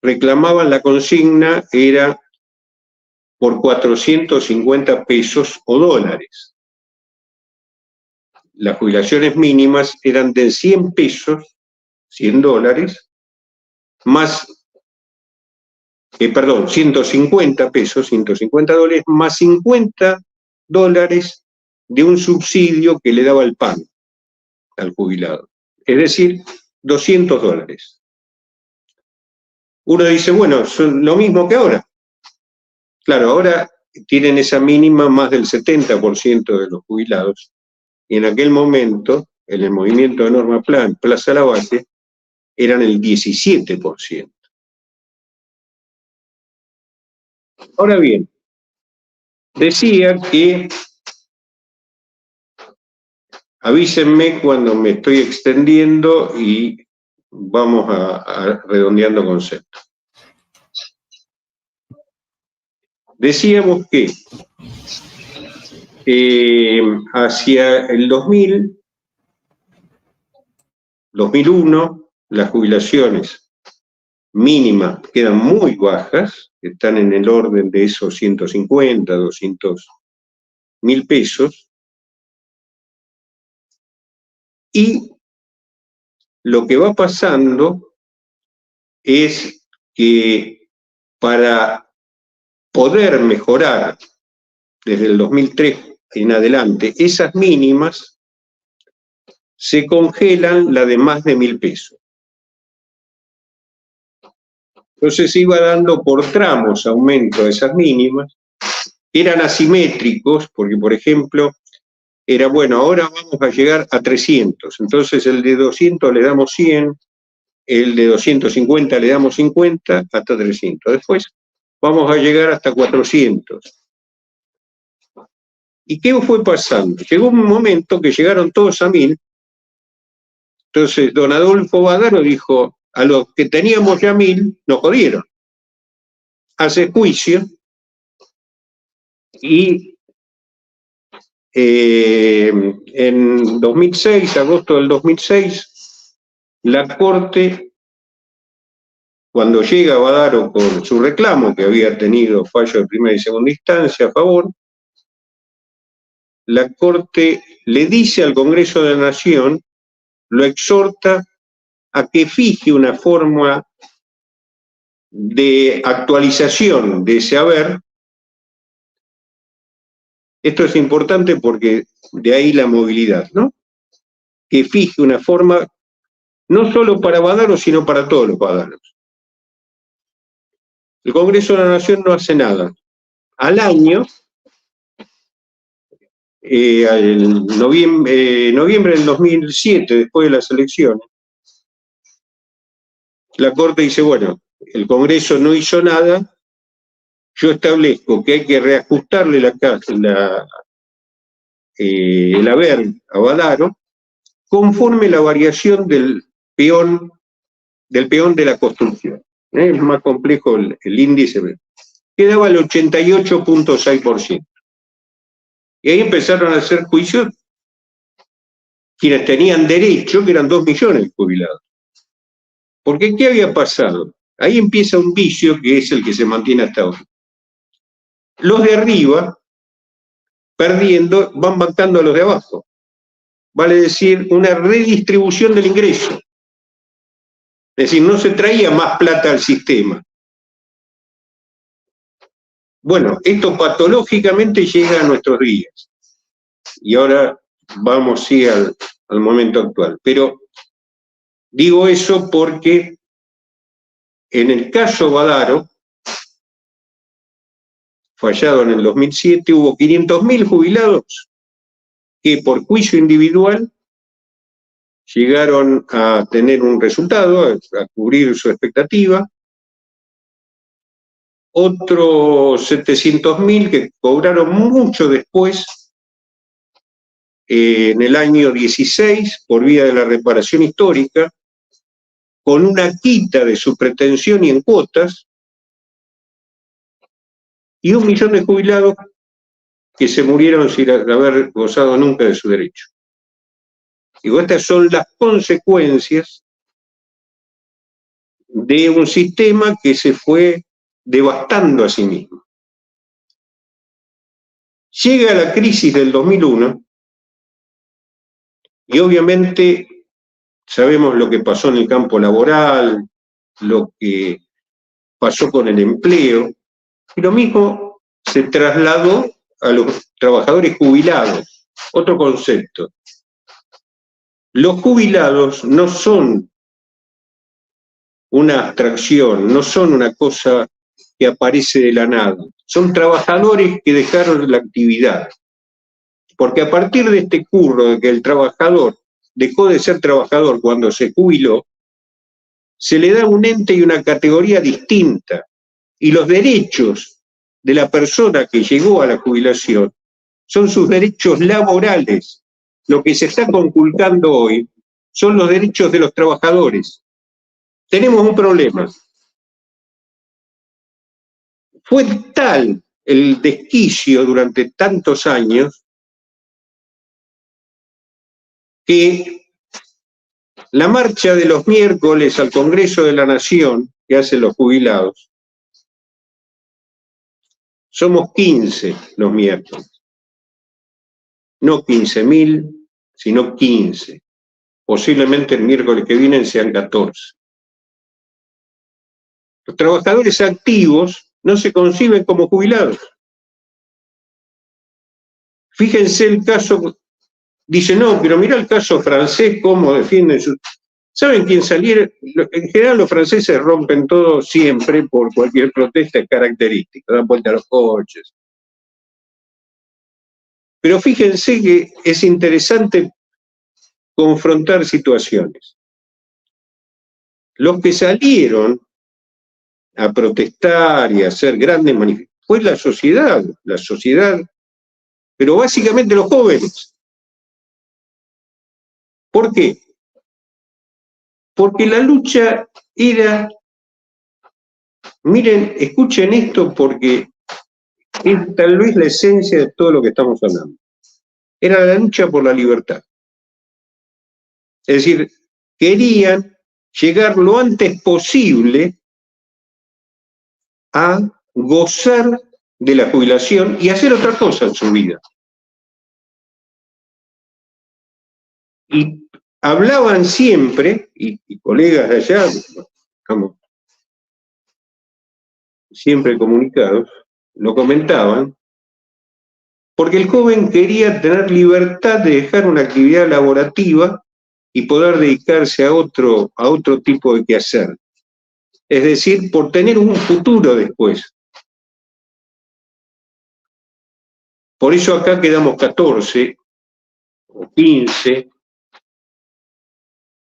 [SPEAKER 1] reclamaban la consigna, era por 450 pesos o dólares. Las jubilaciones mínimas eran de 100 pesos, 100 dólares, más, 150 pesos, 150 dólares, más 50 dólares de un subsidio que le daba el PAN. al jubilado. Es decir, $200. Uno dice, bueno, son lo mismo que ahora. Claro, ahora tienen esa mínima más del 70% de los jubilados, y en aquel momento, en el movimiento de Norma Plan, Plaza Lavalle, eran el 17%. Ahora bien, decía que avísenme cuando me estoy extendiendo y vamos a redondeando conceptos. Decíamos que hacia el 2000, 2001, las jubilaciones mínimas quedan muy bajas, están en el orden de esos 150, 200 mil pesos, y lo que va pasando es que para poder mejorar desde el 2003 en adelante esas mínimas, se congelan la de más de 1.000 pesos. Entonces se iba dando por tramos aumento de esas mínimas, eran asimétricos, porque por ejemplo, era bueno, ahora vamos a llegar a 300, entonces el de 200 le damos 100, el de 250 le damos 50, hasta 300. Después vamos a llegar hasta 400. ¿Y qué fue pasando? Llegó un momento que llegaron todos a 1.000, entonces don Adolfo Badaro dijo, a los que teníamos ya 1.000, nos jodieron. Hace juicio y en 2006, agosto del 2006, la Corte, cuando llega Badaro con su reclamo, que había tenido fallo de primera y segunda instancia a favor, la Corte le dice al Congreso de la Nación, lo exhorta a que fije una forma de actualización de ese haber. Esto es importante porque de ahí la movilidad, ¿no? Que fije una forma no solo para Badaro, sino para todos los badaros. El Congreso de la Nación no hace nada. Al año, noviembre del 2007, después de las elecciones, la Corte dice, bueno, el Congreso no hizo nada, yo establezco que hay que reajustarle el haber a Badaro conforme la variación del peón de la construcción. Es más complejo el índice. Quedaba el 88.6%. Y ahí empezaron a hacer juicios quienes tenían derecho, que eran 2 millones de jubilados. Porque ¿qué había pasado? Ahí empieza un vicio que es el que se mantiene hasta hoy. Los de arriba, perdiendo, van bancando a los de abajo. Vale decir, una redistribución del ingreso. Es decir, no se traía más plata al sistema. Bueno, esto patológicamente llega a nuestros días. Y ahora vamos sí al momento actual. Pero digo eso porque en el caso Badaro, fallado en el 2007, hubo 500.000 jubilados que por juicio individual llegaron a tener un resultado, a cubrir su expectativa. Otros 700.000 que cobraron mucho después, en el año 16, por vía de la reparación histórica, con una quita de su pretensión y en cuotas, y 1 millón de jubilados que se murieron sin haber gozado nunca de su derecho. Digo, estas son las consecuencias de un sistema que se fue devastando a sí mismo. Llega la crisis del 2001 y obviamente sabemos lo que pasó en el campo laboral, lo que pasó con el empleo, y lo mismo se trasladó a los trabajadores jubilados. Otro concepto. Los jubilados no son una abstracción, no son una cosa que aparece de la nada. Son trabajadores que dejaron la actividad. Porque a partir de este curro de que el trabajador dejó de ser trabajador cuando se jubiló, se le da un ente y una categoría distinta. Y los derechos de la persona que llegó a la jubilación son sus derechos laborales. Lo que se está conculcando hoy son los derechos de los trabajadores. Tenemos un problema. Fue tal el desquicio durante tantos años que la marcha de los miércoles al Congreso de la Nación, que hacen los jubilados, somos 15 los miércoles. No 15.000, sino 15. Posiblemente el miércoles que viene sean 14. Los trabajadores activos no se conciben como jubilados. Fíjense el caso, dice, no, pero mira el caso francés, cómo defienden sus... ¿Saben quién salieron? En general los franceses rompen todo siempre por cualquier protesta característica, dan vuelta a los coches. Pero fíjense que es interesante confrontar situaciones. Los que salieron a protestar y a hacer grandes manifestaciones fue la sociedad, pero básicamente los jóvenes. ¿Por qué? Porque la lucha era, miren, escuchen esto porque es tal vez la esencia de todo lo que estamos hablando. Era la lucha por la libertad. Es decir, querían llegar lo antes posible a gozar de la jubilación y hacer otra cosa en su vida. Y hablaban siempre, y colegas de allá, estamos siempre comunicados, lo comentaban, porque el joven quería tener libertad de dejar una actividad laborativa y poder dedicarse a otro tipo de quehacer. Es decir, por tener un futuro después. Por eso acá quedamos 14 o 15,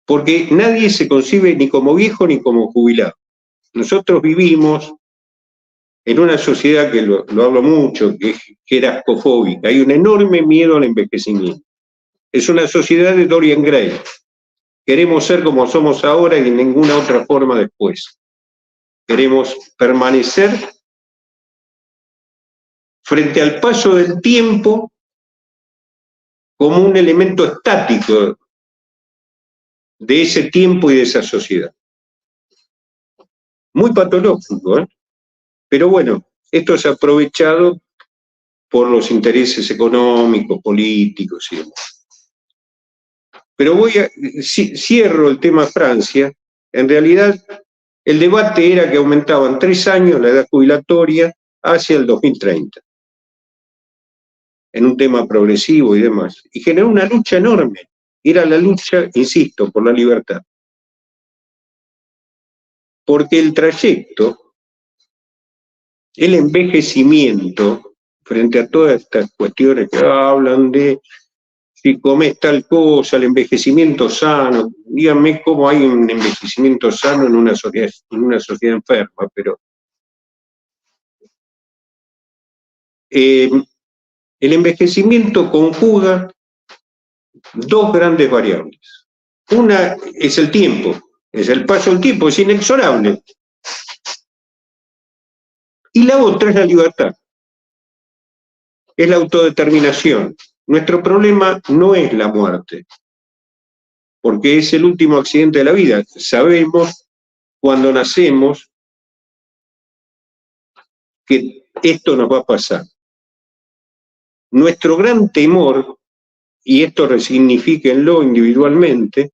[SPEAKER 1] porque nadie se concibe ni como viejo ni como jubilado. Nosotros vivimos en una sociedad que lo hablo mucho, que es gerascofóbica. Hay un enorme miedo al envejecimiento. Es una sociedad de Dorian Gray. Queremos ser como somos ahora y de ninguna otra forma después. Queremos permanecer frente al paso del tiempo como un elemento estático de ese tiempo y de esa sociedad. Muy patológico, ¿eh? Pero bueno, esto es aprovechado por los intereses económicos, políticos y demás. Pero cierro el tema Francia. En realidad, el debate era que aumentaban 3 años la edad jubilatoria hacia el 2030. En un tema progresivo y demás. Y generó una lucha enorme. Era la lucha, insisto, por la libertad. Porque el trayecto, el envejecimiento, frente a todas estas cuestiones que hablan de si comes tal cosa, el envejecimiento sano, díganme cómo hay un envejecimiento sano en una sociedad enferma, pero el envejecimiento conjuga 2 grandes variables. Una es el tiempo, es el paso del tiempo, es inexorable. Y la otra es la libertad, es la autodeterminación. Nuestro problema no es la muerte, porque es el último accidente de la vida. Sabemos cuando nacemos que esto nos va a pasar. Nuestro gran temor, y esto resignifiquenlo individualmente,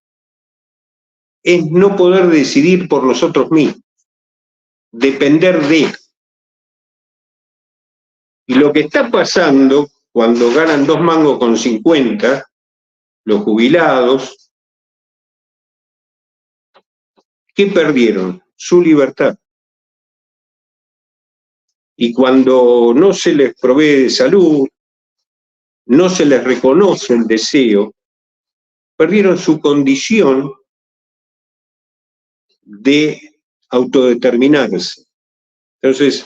[SPEAKER 1] es no poder decidir por nosotros mismos, depender de. Y lo que está pasando cuando ganan 2 mangos con 50, los jubilados, ¿Qué perdieron? Su libertad. Y cuando no se les provee de salud, no se les reconoce el deseo, perdieron su condición de autodeterminarse. Entonces,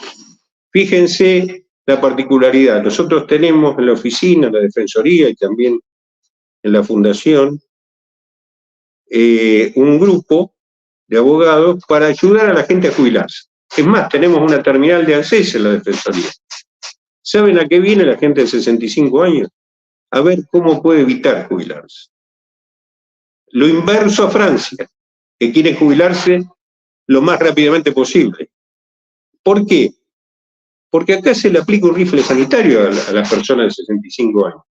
[SPEAKER 1] fíjense la particularidad. Nosotros tenemos en la oficina, en la Defensoría y también en la Fundación, un grupo de abogados para ayudar a la gente a jubilarse. Es más, tenemos una terminal de ANSES en la Defensoría. ¿Saben a qué viene la gente de 65 años? A ver cómo puede evitar jubilarse. Lo inverso a Francia, que quiere jubilarse lo más rápidamente posible. ¿Por qué? Porque acá se le aplica un rifle sanitario a las personas de 65 años.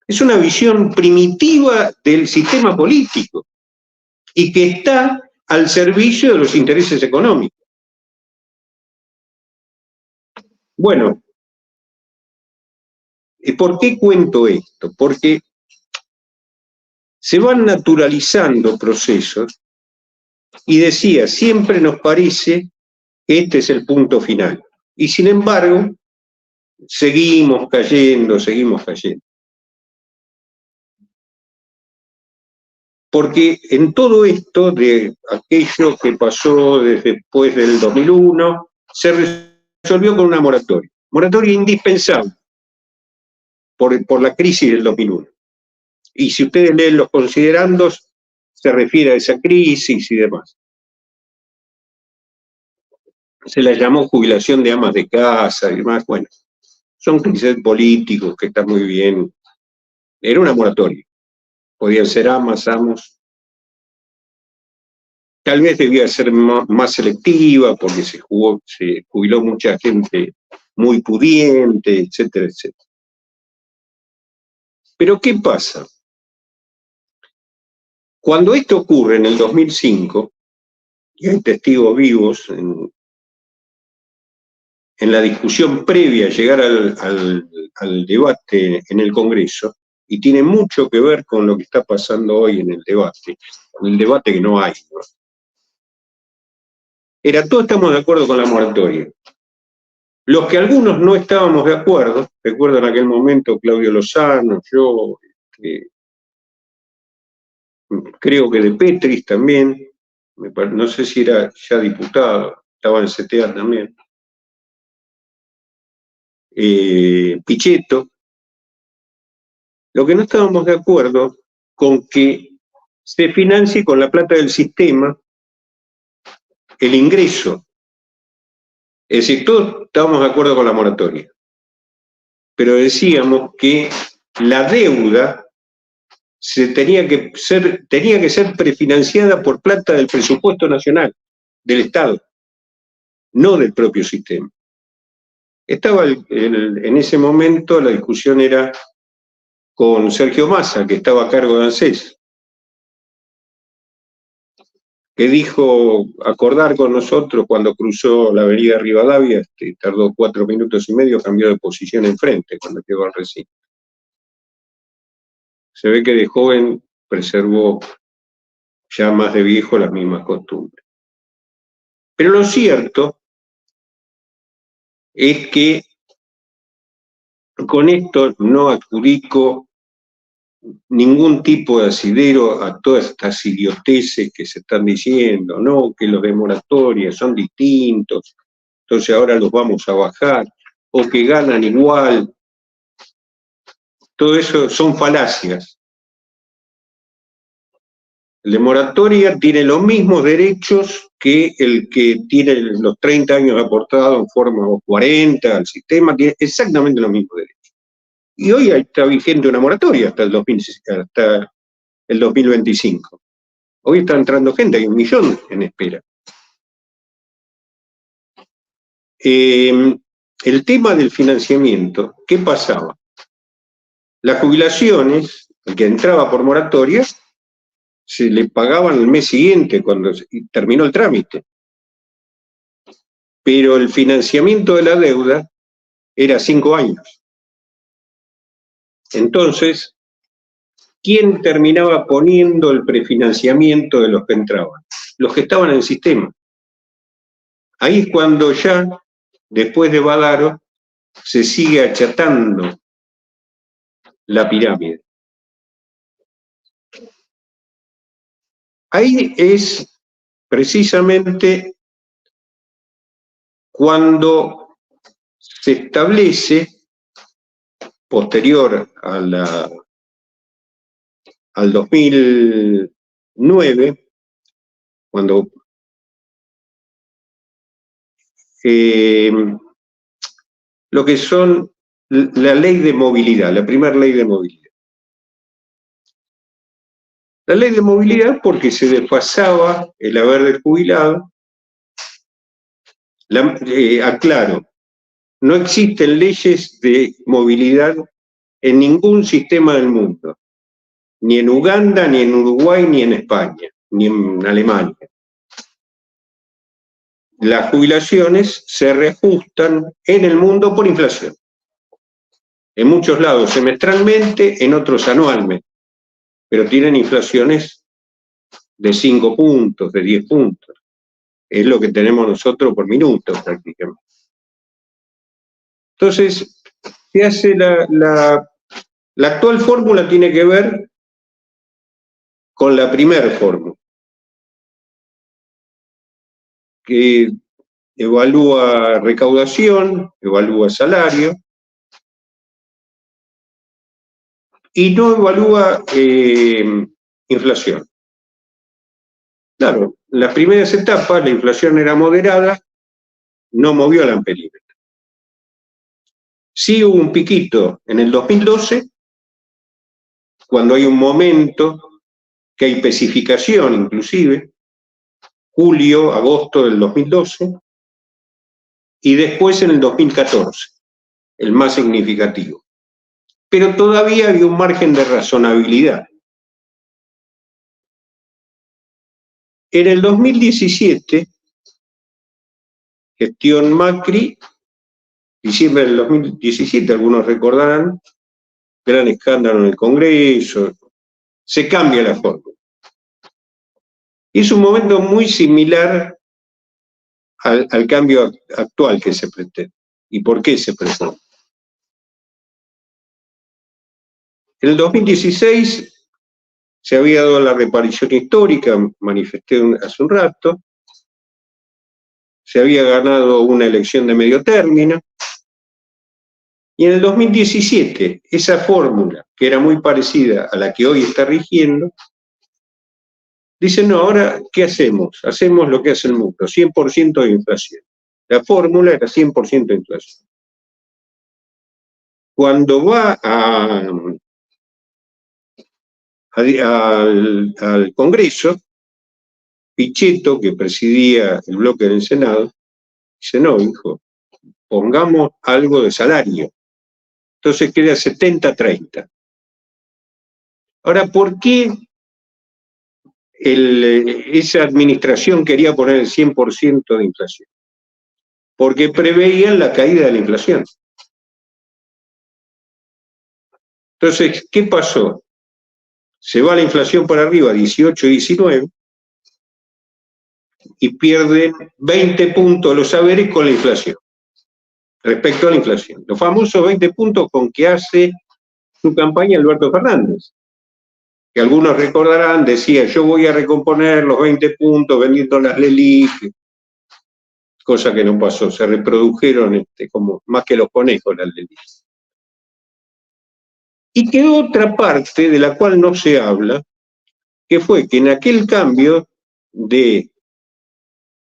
[SPEAKER 1] Es una visión primitiva del sistema político y que está al servicio de los intereses económicos. Bueno, ¿por qué cuento esto? Porque se van naturalizando procesos y decía, siempre nos parece que este es el punto final. Y sin embargo, seguimos cayendo. Porque en todo esto de aquello que pasó después del 2001, se resolvió con una moratoria. Moratoria indispensable por la crisis del 2001. Y si ustedes leen los considerandos, se refiere a esa crisis y demás. Se la llamó jubilación de amas de casa y demás. Bueno, son crisis políticos que están muy bien. Era una moratoria. Podían ser amas, amos. Tal vez debía ser más selectiva porque se jubiló mucha gente muy pudiente, etcétera, etcétera. Pero ¿qué pasa? Cuando esto ocurre en el 2005, y hay testigos vivos en la discusión previa a llegar al debate en el Congreso, y tiene mucho que ver con lo que está pasando hoy en el debate que no hay, ¿no? Todos estamos de acuerdo con la moratoria. Los que algunos no estábamos de acuerdo, recuerdo en aquel momento Claudio Lozano, yo, creo que de Petris también, no sé si era ya diputado, estaba en CTA también, Pichetto, lo que no estábamos de acuerdo con que se financie con la plata del sistema el ingreso. Es decir, todos estábamos de acuerdo con la moratoria, pero decíamos que la deuda tenía que ser prefinanciada por plata del presupuesto nacional, del Estado, no del propio sistema. Estaba en ese momento, la discusión era con Sergio Massa, que estaba a cargo de ANSES, que dijo acordar con nosotros cuando cruzó la avenida Rivadavia, tardó 4 minutos y medio, cambió de posición enfrente cuando llegó al recinto. Se ve que de joven preservó ya más de viejo las mismas costumbres. Pero lo cierto es que con esto no adjudico ningún tipo de asidero a todas estas idioteces que se están diciendo, ¿no? Que los de moratoria son distintos, entonces ahora los vamos a bajar, o que ganan igual. Todo eso son falacias. El de moratoria tiene los mismos derechos que el que tiene los 30 años aportados en forma, o 40 al sistema, tiene exactamente los mismos derechos. Y hoy está vigente una moratoria hasta el 2025. Hoy está entrando gente, hay 1 millón en espera. El tema del financiamiento, ¿qué pasaba? Las jubilaciones, el que entraba por moratoria, se le pagaban el mes siguiente cuando terminó el trámite. Pero el financiamiento de la deuda era 5 años. Entonces, ¿quién terminaba poniendo el prefinanciamiento de los que entraban? los que estaban en el sistema. Ahí es cuando ya, después de Badaro, se sigue achatando la pirámide. Ahí es precisamente cuando se establece, posterior a al 2009, cuando lo que son la ley de movilidad, la primera ley de movilidad. La ley de movilidad porque se desfasaba el haber del jubilado. Aclaro, no existen leyes de movilidad en ningún sistema del mundo, ni en Uganda, ni en Uruguay, ni en España, ni en Alemania. Las jubilaciones se reajustan en el mundo por inflación. En muchos lados semestralmente, en otros anualmente, pero tienen inflaciones de 5 puntos, de 10 puntos. Es lo que tenemos nosotros por minuto prácticamente. Entonces, se hace la actual fórmula tiene que ver con la primera fórmula, que evalúa recaudación, evalúa salario, y no evalúa inflación. Claro, en las primeras etapas la inflación era moderada, no movió el amperímetro. Sí hubo un piquito en el 2012, cuando hay un momento que hay especificación inclusive, julio, agosto del 2012, y después en el 2014, el más significativo. Pero todavía había un margen de razonabilidad. En el 2017, gestión Macri, diciembre del 2017, algunos recordarán, gran escándalo en el Congreso, se cambia la fórmula. Y es un momento muy similar al cambio actual que se pretende. ¿Y por qué se pretende? En el 2016 se había dado la reparación histórica, manifesté hace un rato, se había ganado una elección de medio término, y en el 2017 esa fórmula, que era muy parecida a la que hoy está rigiendo, dice, no, ahora, ¿qué hacemos? Hacemos lo que hace el mundo, 100% de inflación. La fórmula era 100% de inflación. Cuando va al Congreso, Pichetto, que presidía el bloque del Senado, dice, no, hijo, pongamos algo de salario. Entonces queda 70-30. Ahora, ¿por qué esa administración quería poner el 100% de inflación? Porque preveían la caída de la inflación. Entonces, ¿qué pasó? Se va la inflación para arriba, 18, 19, y pierden 20 puntos los saberes con la inflación, respecto a la inflación. Los famosos 20 puntos con que hace su campaña Alberto Fernández, que algunos recordarán, decía, yo voy a recomponer los 20 puntos vendiendo las LELIC, cosa que no pasó, se reprodujeron como más que los conejos las LELIC. Y quedó otra parte de la cual no se habla, que fue que en aquel cambio de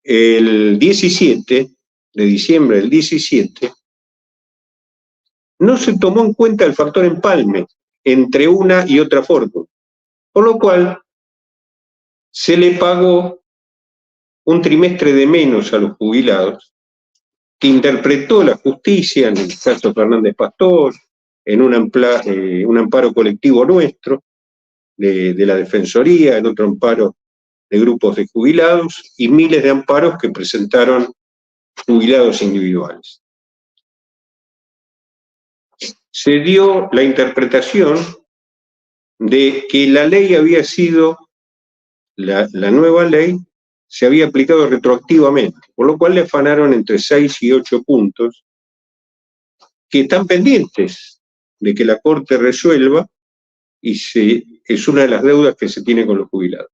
[SPEAKER 1] el 17, de diciembre del 17, no se tomó en cuenta el factor empalme entre una y otra fórmula, por lo cual se le pagó un trimestre de menos a los jubilados, que interpretó la justicia, en el caso Fernández Pastor, en un amparo colectivo nuestro, de la Defensoría, en otro amparo de grupos de jubilados, y miles de amparos que presentaron jubilados individuales. Se dio la interpretación de que la ley había sido, la nueva ley, se había aplicado retroactivamente, por lo cual le afanaron entre 6 y 8 puntos que están pendientes de que la Corte resuelva y es una de las deudas que se tiene con los jubilados.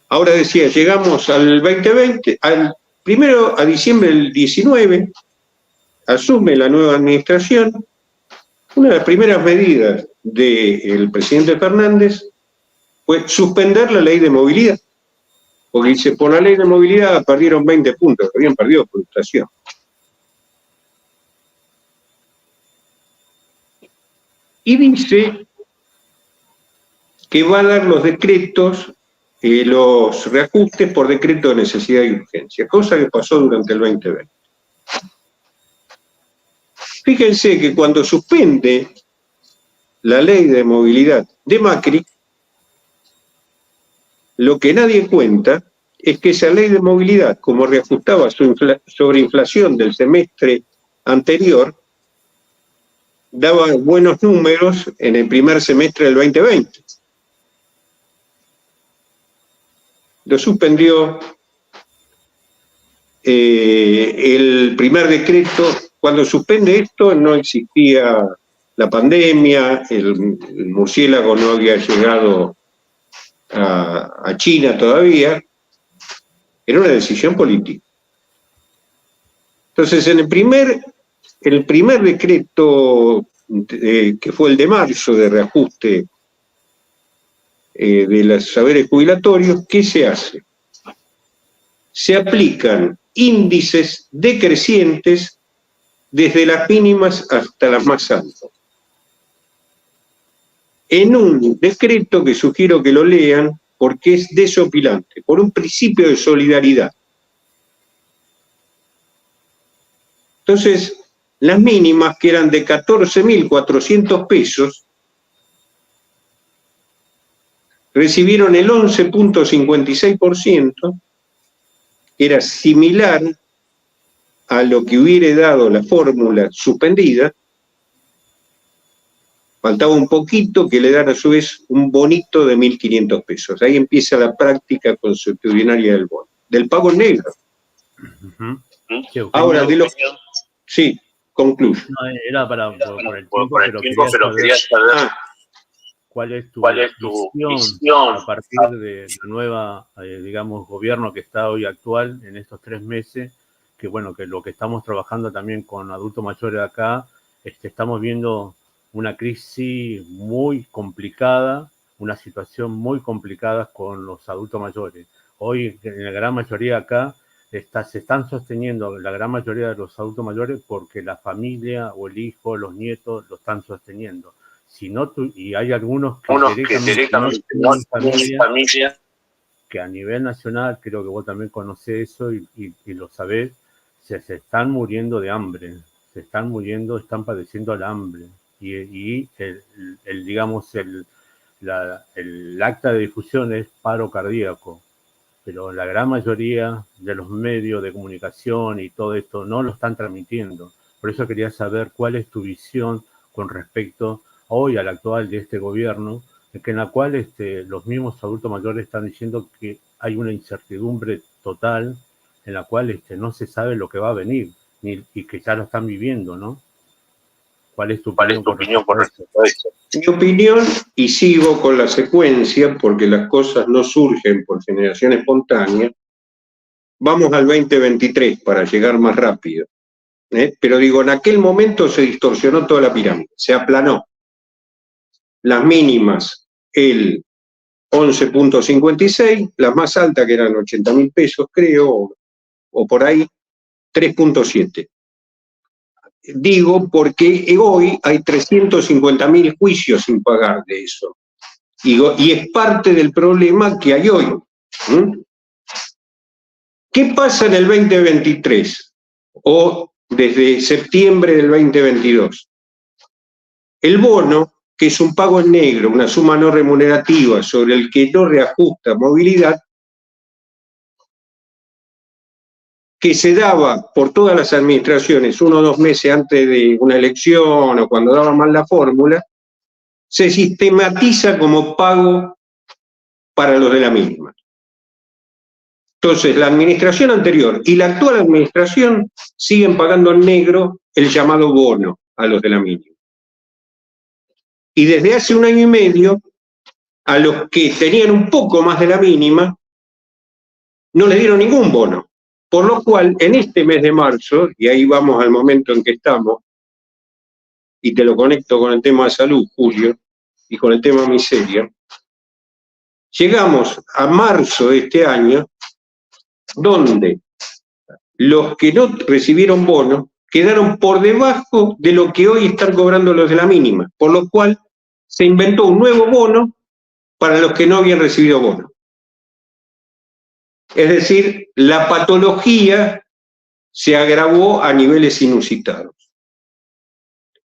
[SPEAKER 1] Ahora decía, llegamos al 2020, primero a diciembre del 19, asume la nueva administración. Una de las primeras medidas del presidente Fernández fue suspender la ley de movilidad, porque dice, por la ley de movilidad perdieron 20 puntos, habían perdido por inflación. Y dice que va a dar los decretos, los reajustes por decreto de necesidad y urgencia, cosa que pasó durante el 2020. Fíjense que cuando suspende la ley de movilidad de Macri, lo que nadie cuenta es que esa ley de movilidad, como reajustaba sobre inflación del semestre anterior, daba buenos números en el primer semestre del 2020. Lo suspendió el primer decreto. Cuando suspende esto no existía la pandemia, el murciélago no había llegado a China todavía, era una decisión política. Entonces, en el primer decreto, que fue el de marzo de reajuste de los saberes jubilatorios, ¿qué se hace? Se aplican índices decrecientes desde las mínimas hasta las más altas. En un decreto que sugiero que lo lean porque es desopilante, por un principio de solidaridad. Entonces, las mínimas, que eran de 14.400 pesos, recibieron el 11.56%, que era similar a lo que hubiera dado la fórmula suspendida. Faltaba un poquito que le dan a su vez un bonito de 1.500 pesos. Ahí empieza la práctica consuetudinaria del bono, del pago negro. Ahora, de los... Sí, concluyo.
[SPEAKER 5] No, era por el tiempo, pero quería saber cuál es tu visión a partir de la nueva, digamos, gobierno que está hoy actual en estos 3 meses, que bueno, que lo que estamos trabajando también con adultos mayores acá, estamos viendo una crisis muy complicada, una situación muy complicada con los adultos mayores. Hoy, en la gran mayoría acá, se están sosteniendo la gran mayoría de los adultos mayores porque la familia o el hijo, los nietos, lo están sosteniendo. Si no, y hay algunos que directamente no tienen familia, que a nivel nacional, creo que vos también conocés eso y lo sabés, se están muriendo de hambre, están padeciendo el hambre. Y el acta de difusión es paro cardíaco, pero la gran mayoría de los medios de comunicación y todo esto no lo están transmitiendo. Por eso quería saber cuál es tu visión con respecto hoy al actual de este gobierno, en la cual los mismos adultos mayores están diciendo que hay una incertidumbre total en la cual no se sabe lo que va a venir y que ya lo están viviendo, ¿no? ¿Cuál es tu opinión con respecto a eso?
[SPEAKER 1] Mi opinión, y sigo con la secuencia, porque las cosas no surgen por generación espontánea, vamos al 2023 para llegar más rápido. Pero digo, en aquel momento se distorsionó toda la pirámide, se aplanó. Las mínimas, el 11.56, las más altas, que eran 80.000 pesos, creo, o por ahí, 3.7. Digo porque hoy hay 350.000 juicios sin pagar de eso. Y es parte del problema que hay hoy. ¿Qué pasa en el 2023? O desde septiembre del 2022. El bono, que es un pago en negro, una suma no remunerativa sobre el que no reajusta movilidad, que se daba por todas las administraciones 1 o 2 meses antes de una elección o cuando daba mal la fórmula, se sistematiza como pago para los de la mínima. Entonces, la administración anterior y la actual administración siguen pagando en negro el llamado bono a los de la mínima. Y desde hace 1 año y medio, a los que tenían un poco más de la mínima, no les dieron ningún bono. Por lo cual, en este mes de marzo, y ahí vamos al momento en que estamos, y te lo conecto con el tema de salud, Julio, y con el tema miseria, llegamos a marzo de este año, donde los que no recibieron bono quedaron por debajo de lo que hoy están cobrando los de la mínima, por lo cual se inventó un nuevo bono para los que no habían recibido bono. Es decir, la patología se agravó a niveles inusitados.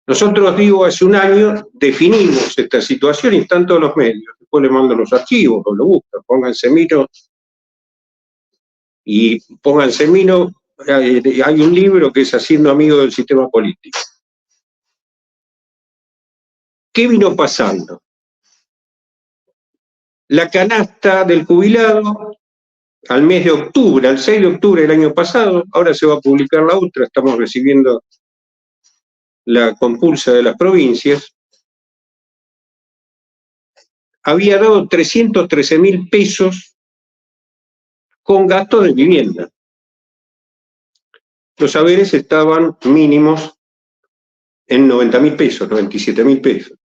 [SPEAKER 1] Nosotros, digo, hace 1 año definimos esta situación y están todos los medios. Después le mando los archivos o lo buscan, pónganse Mino. Y pónganse Mino, hay un libro que es Haciendo Amigo del Sistema Político. ¿Qué vino pasando? La canasta del jubilado, al mes de octubre, al 6 de octubre del año pasado, ahora se va a publicar la otra, estamos recibiendo la compulsa de las provincias, había dado 313.000 pesos con gastos de vivienda. Los haberes estaban mínimos en 90.000 pesos, 97.000 pesos.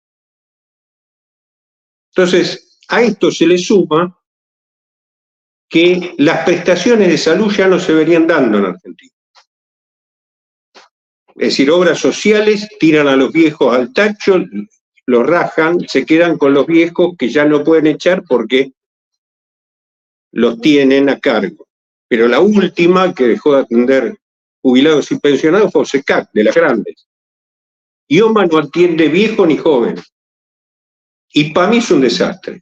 [SPEAKER 1] Entonces, a esto se le suma que las prestaciones de salud ya no se venían dando en Argentina. Es decir, obras sociales tiran a los viejos al tacho, los rajan, se quedan con los viejos que ya no pueden echar porque los tienen a cargo. Pero la última que dejó de atender jubilados y pensionados fue OSECAC, de las grandes. IOMA no atiende viejo ni joven. Y para mí es un desastre.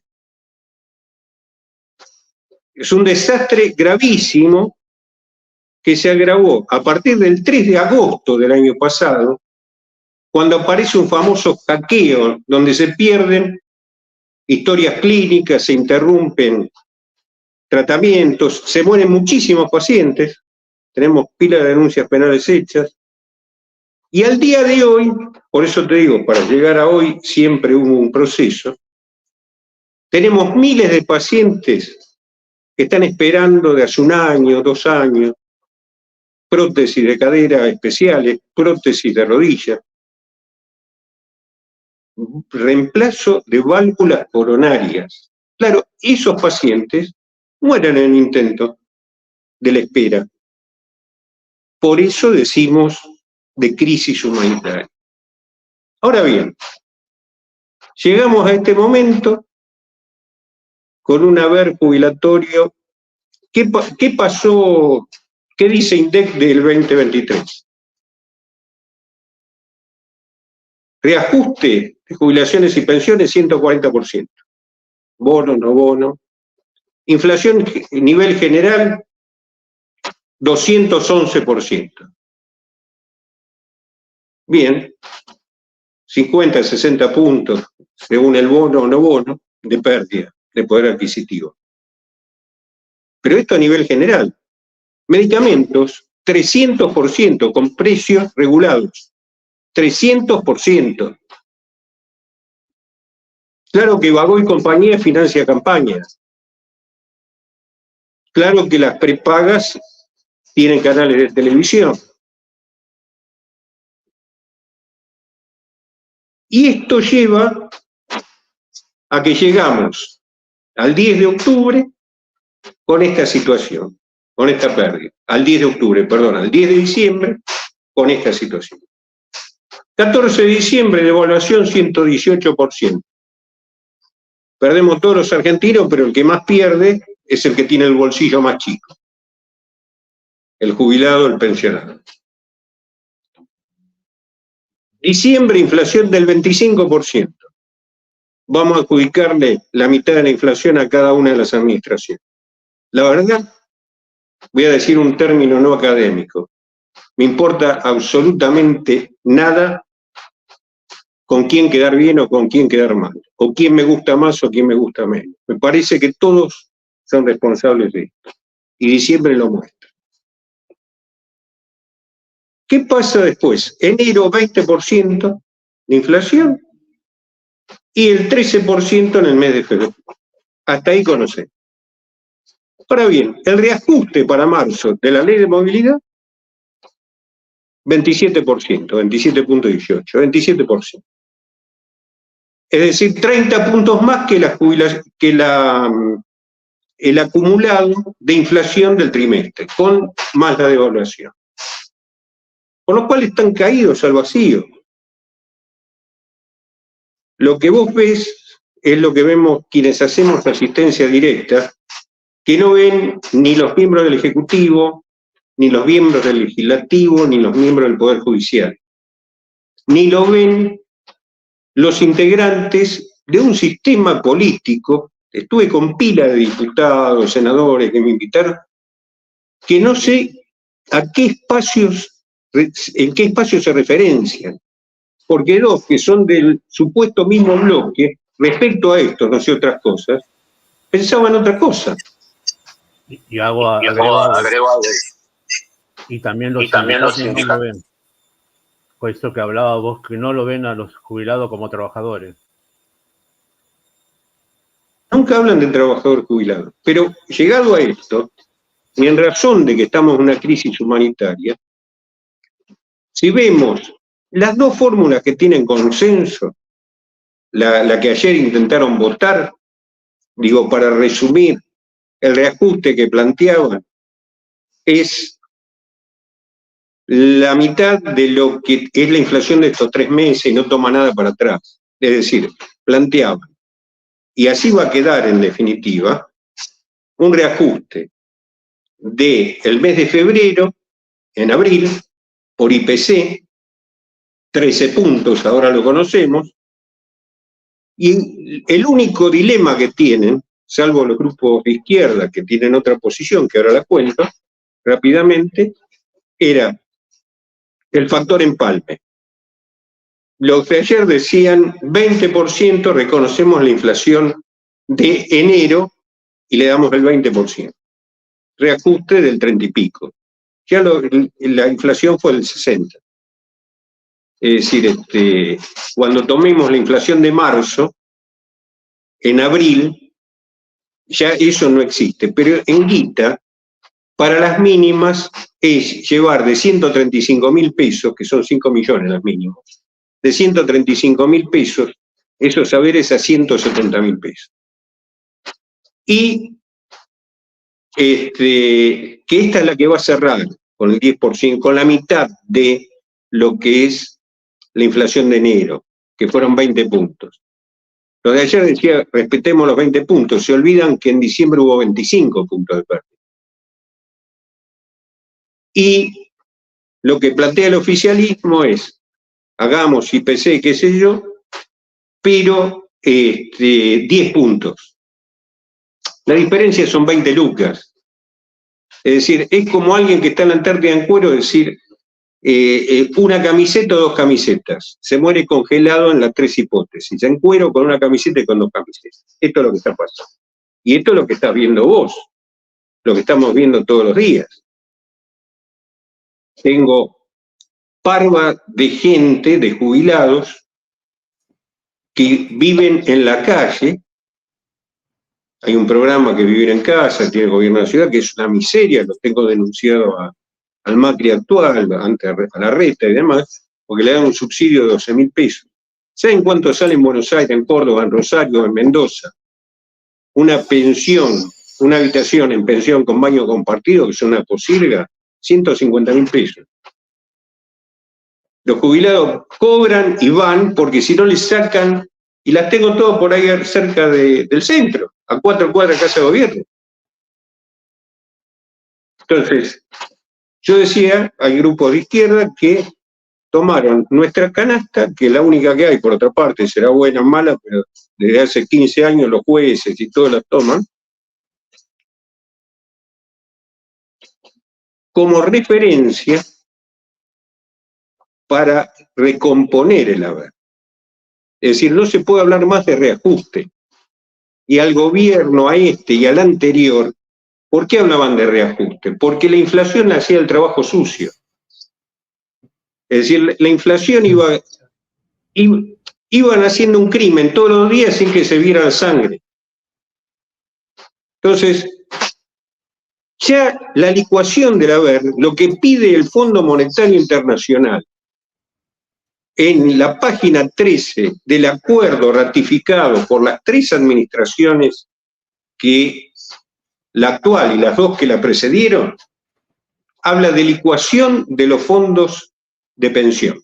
[SPEAKER 1] Es un desastre gravísimo que se agravó a partir del 3 de agosto del año pasado, cuando aparece un famoso hackeo donde se pierden historias clínicas, se interrumpen tratamientos, se mueren muchísimos pacientes, tenemos pila de denuncias penales hechas, y al día de hoy, por eso te digo, para llegar a hoy siempre hubo un proceso, tenemos miles de pacientes que están esperando de hace 1 año, 2 años, prótesis de cadera especiales, prótesis de rodilla, reemplazo de válvulas coronarias. Claro, esos pacientes mueren en el intento de la espera. Por eso decimos de crisis humanitaria. Ahora bien, llegamos a este momento con un haber jubilatorio. ¿Qué pasó? ¿Qué dice INDEC del 2023? Reajuste de jubilaciones y pensiones 140%. Bono, no bono. Inflación nivel general 211%. Bien, 50, 60 puntos, según el bono o no bono, de pérdida de poder adquisitivo. Pero esto a nivel general. Medicamentos, 300% con precios regulados. 300%. Claro que Bagó y compañía financia campañas. Claro que las prepagas tienen canales de televisión. Y esto lleva a que llegamos al 10 de octubre con esta situación, con esta pérdida. Al 10 de octubre, perdón, al 10 de diciembre con esta situación. 14 de diciembre, devaluación 118%. Perdemos todos los argentinos, pero el que más pierde es el que tiene el bolsillo más chico. El jubilado, el pensionado. Diciembre, inflación del 25%. Vamos a adjudicarle la mitad de la inflación a cada una de las administraciones. La verdad, voy a decir un término no académico. Me importa absolutamente nada con quién quedar bien o con quién quedar mal, o quién me gusta más o quién me gusta menos. Me parece que todos son responsables de esto. y diciembre lo muestra. ¿Qué pasa después? Enero 20% de inflación y el 13% en el mes de febrero. Hasta ahí conocemos. Ahora bien, el reajuste para marzo de la ley de movilidad, 27%, 27.18, 27%. Es decir, 30 puntos más que el acumulado de inflación del trimestre, con más la devaluación. Con lo cual están caídos al vacío. Lo que vos ves es lo que vemos quienes hacemos asistencia directa, que no ven ni los miembros del Ejecutivo, ni los miembros del Legislativo, ni los miembros del Poder Judicial. Ni lo ven los integrantes de un sistema político. Estuve con pila de diputados, senadores que me invitaron, que no sé en qué espacios se referencian. Porque dos que son del supuesto mismo bloque, respecto a esto, no sé otras cosas, pensaban otra cosa.
[SPEAKER 5] Y agrego algo. Y también los sindicatos no lo ven. Por eso que hablaba vos, que no lo ven a los jubilados como trabajadores.
[SPEAKER 1] Nunca hablan de trabajador jubilado. Pero llegado a esto, y en razón de que estamos en una crisis humanitaria, si vemos las dos fórmulas que tienen consenso, la que ayer intentaron votar, digo, para resumir, el reajuste que planteaban es la mitad de lo que es la inflación de estos 3 meses y no toma nada para atrás. Es decir, planteaban, y así va a quedar en definitiva, un reajuste del mes de febrero, en abril, por IPC, 13 puntos, ahora lo conocemos, y el único dilema que tienen, salvo los grupos de izquierda que tienen otra posición, que ahora la cuento rápidamente, era el factor empalme. Los de ayer decían 20%, reconocemos la inflación de enero y le damos el 20%. Reajuste del 30 y pico. Ya la inflación fue del 60. Es decir, cuando tomemos la inflación de marzo, en abril, ya eso no existe. Pero en guita, para las mínimas, es llevar de 135.000 pesos, que son 5 millones las mínimas, de 135.000 pesos, esos saberes a 170.000 pesos. Y que esta es la que va a cerrar con el 10%, con la mitad de lo que es la inflación de enero, que fueron 20 puntos. Lo de ayer decía, respetemos los 20 puntos, se olvidan que en diciembre hubo 25 puntos de pérdida. Y lo que plantea el oficialismo es, hagamos IPC, qué sé yo, pero 10 puntos. La diferencia son 20 lucas. Es decir, es como alguien que está en la Antártida en cuero, decir, una camiseta o 2 camisetas. Se muere congelado en las 3 hipótesis. En cuero, con una camiseta y con 2 camisetas. Esto es lo que está pasando. Y esto es lo que estás viendo vos. Lo que estamos viendo todos los días. Tengo parva de gente, de jubilados, que viven en la calle. Hay un programa que Vivir en Casa, tiene el gobierno de la ciudad, que es una miseria, lo tengo denunciado al Macri actual, antes a la reta y demás, porque le dan un subsidio de 12.000 pesos. ¿Saben cuánto sale en Buenos Aires, en Córdoba, en Rosario, en Mendoza? Una pensión, una habitación en pensión con baño compartido, que es una posilga, 150.000 pesos. Los jubilados cobran y van porque si no les sacan, y las tengo todo por ahí cerca del centro, a 4 cuadras de Casa de Gobierno. Entonces, yo decía, hay grupos de izquierda que tomaron nuestra canasta, que es la única que hay, por otra parte, será buena o mala, pero desde hace 15 años los jueces y todos la toman, como referencia para recomponer el haber. Es decir, no se puede hablar más de reajuste. Y al gobierno, a este y al anterior, ¿Por qué hablaban de reajuste? Porque la inflación hacía el trabajo sucio. Es decir, la inflación iban haciendo un crimen todos los días sin que se viera sangre. Entonces, ya la licuación del haber, lo que pide el Fondo Monetario Internacional en la página 13 del acuerdo ratificado por las 3 administraciones, que la actual y las 2 que la precedieron, habla de licuación de los fondos de pensión.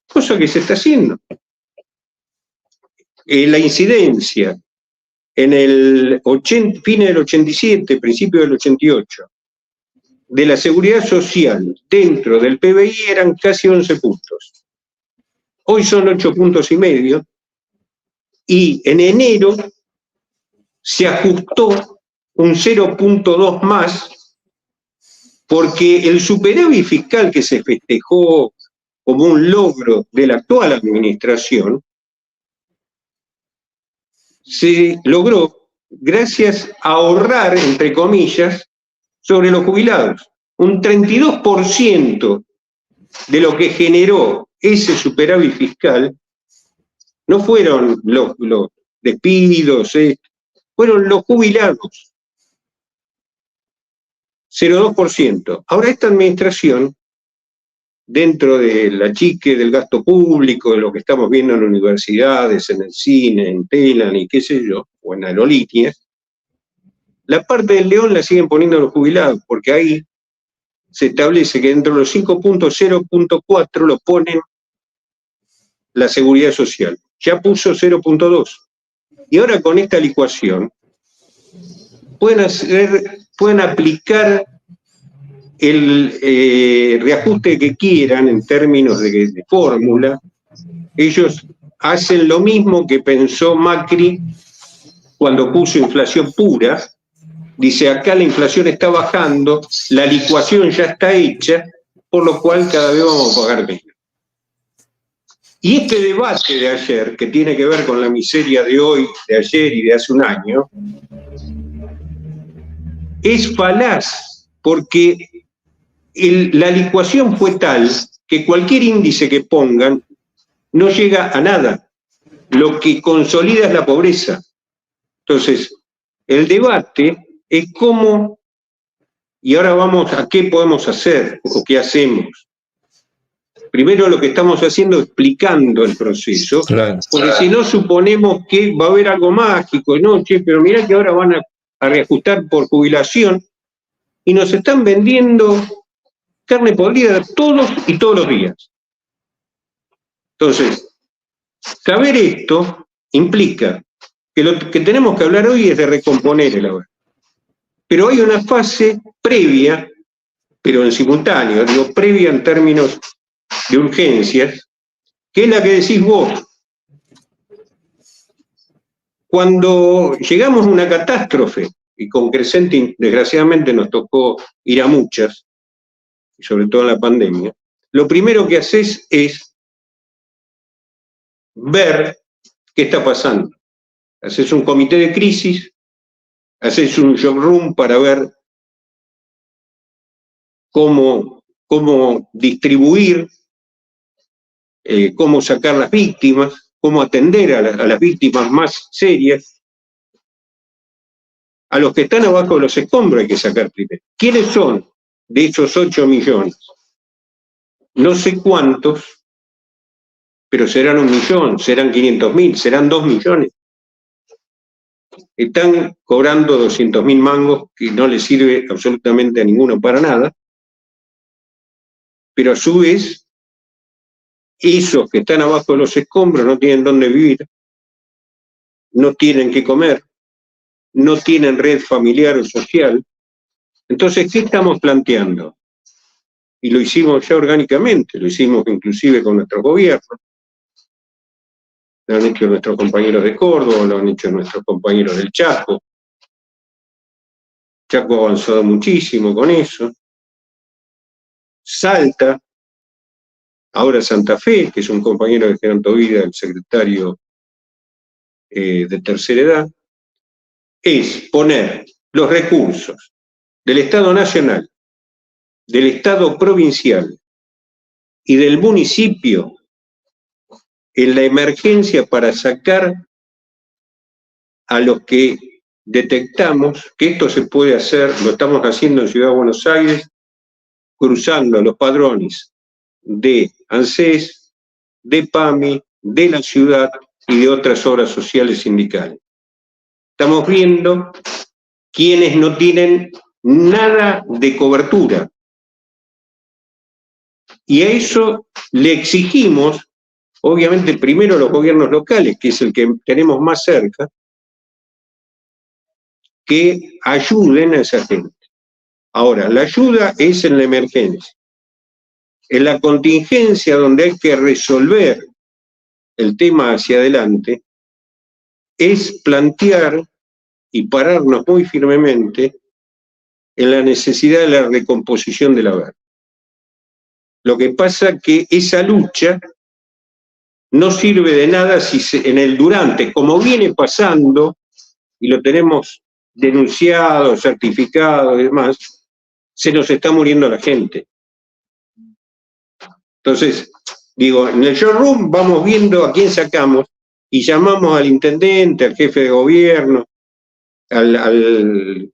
[SPEAKER 1] Cosa que se está haciendo. La incidencia en el fin del 87, principio del 88, de la seguridad social dentro del PBI eran casi 11 puntos. Hoy son 8,5 puntos, y en enero se ajustó un 0,2 más, porque el superávit fiscal que se festejó como un logro de la actual administración se logró gracias a ahorrar, entre comillas, sobre los jubilados. Un 32% de lo que generó ese superávit fiscal no fueron los despidos, fueron los jubilados. 0,2%. Ahora esta administración, dentro de la chique del gasto público, de lo que estamos viendo en universidades, en el cine, en Telan y qué sé yo, o en aerolíneas, la parte del león la siguen poniendo los jubilados, porque ahí se establece que dentro de los 5 puntos, 0,4 lo ponen la seguridad social. Ya puso 0,2. Y ahora con esta licuación pueden aplicar el reajuste que quieran en términos de fórmula. Ellos hacen lo mismo que pensó Macri cuando puso inflación pura. Dice, acá la inflación está bajando, la licuación ya está hecha, por lo cual cada vez vamos a pagar menos. Y este debate de ayer, que tiene que ver con la miseria de hoy, de ayer y de hace un año, es falaz, porque la licuación fue tal que cualquier índice que pongan no llega a nada. Lo que consolida es la pobreza. Entonces, el debate es cómo, y ahora vamos a qué podemos hacer o qué hacemos. Primero lo que estamos haciendo es explicando el proceso, claro, porque si no suponemos que va a haber algo mágico, no, pero mirá que ahora van a reajustar por jubilación y nos están vendiendo carne podrida todos y todos los días. Entonces, saber esto implica que lo que tenemos que hablar hoy es de recomponer el haber. Pero hay una fase previa, pero en simultáneo, digo previa en términos de urgencias, que es la que decís vos. Cuando llegamos a una catástrofe, y con Crescenti desgraciadamente nos tocó ir a muchas, y sobre todo en la pandemia, lo primero que haces es ver qué está pasando. Haces un comité de crisis, haces un shock room para ver cómo distribuir, cómo sacar las víctimas, cómo atender a las víctimas más serias. A los que están abajo de los escombros hay que sacar primero. ¿Quiénes son de esos 8 millones? No sé cuántos, pero serán 1 millón, serán 500.000, serán 2 millones. Están cobrando 200.000 mangos que no les sirve absolutamente a ninguno para nada, pero a su vez, esos que están abajo de los escombros no tienen dónde vivir, no tienen qué comer, no tienen red familiar o social. Entonces, ¿qué estamos planteando? Y lo hicimos ya orgánicamente, lo hicimos inclusive con nuestros gobiernos, lo han hecho nuestros compañeros de Córdoba, lo han hecho nuestros compañeros del Chaco. Chaco ha avanzado muchísimo con eso. Salta, ahora Santa Fe, que es un compañero de Gerardo Vida, el secretario de tercera edad, es poner los recursos del Estado Nacional, del Estado provincial y del municipio en la emergencia para sacar a los que detectamos que esto se puede hacer, lo estamos haciendo en Ciudad de Buenos Aires, cruzando los padrones de ANSES, de PAMI, de la ciudad y de otras obras sociales sindicales. Estamos viendo quienes no tienen nada de cobertura. Y a eso le exigimos, obviamente, primero a los gobiernos locales, que es el que tenemos más cerca, que ayuden a esa gente. Ahora, la ayuda es en la emergencia. En la contingencia, donde hay que resolver el tema hacia adelante, es plantear y pararnos muy firmemente en la necesidad de la recomposición del haber. Lo que pasa es que esa lucha no sirve de nada si en el durante, como viene pasando, y lo tenemos denunciado, certificado y demás, se nos está muriendo la gente. Entonces, digo, en el showroom vamos viendo a quién sacamos y llamamos al intendente, al jefe de gobierno, al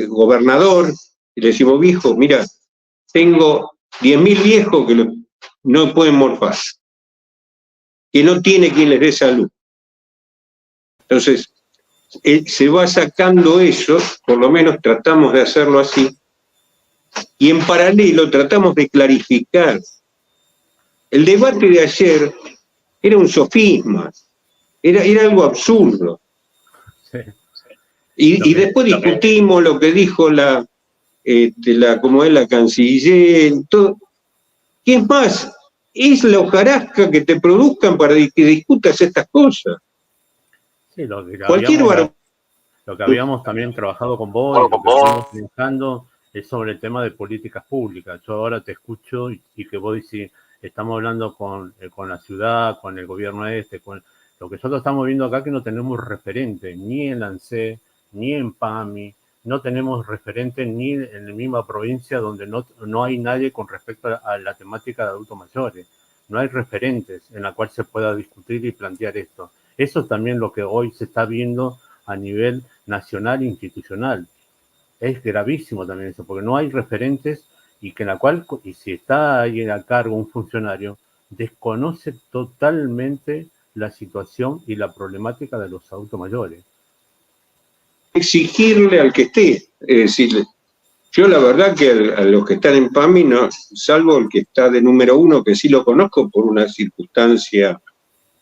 [SPEAKER 1] gobernador, y le decimos, viejo, mira, tengo 10.000 viejos que no pueden morfar, que no tiene quien les dé salud. Entonces, se va sacando eso, por lo menos tratamos de hacerlo así, y en paralelo tratamos de clarificar. El debate de ayer era un sofisma, era algo absurdo.
[SPEAKER 5] Sí.
[SPEAKER 1] Y después discutimos lo que dijo como es la canciller, todo. ¿Qué es más? Es la hojarasca que te produzcan para que discutas estas cosas.
[SPEAKER 5] Sí, lo que habíamos también trabajado con vos, lo que estamos pensando es sobre el tema de políticas públicas. Yo ahora te escucho y que vos decís, estamos hablando con la ciudad, con el gobierno con lo que nosotros estamos viendo acá, que no tenemos referente ni en ANSES, ni en PAMI, no tenemos referente ni en la misma provincia donde no hay nadie con respecto a la temática de adultos mayores. No hay referentes en la cual se pueda discutir y plantear esto. Eso es también lo que hoy se está viendo a nivel nacional e institucional. Es gravísimo también eso, porque no hay referentes y que en la cual, y si está ahí a cargo un funcionario, desconoce totalmente la situación y la problemática de los adultos mayores.
[SPEAKER 1] Exigirle al que esté, es decir, yo la verdad que a los que están en PAMI, no, salvo el que está de número 1, que sí lo conozco por una circunstancia,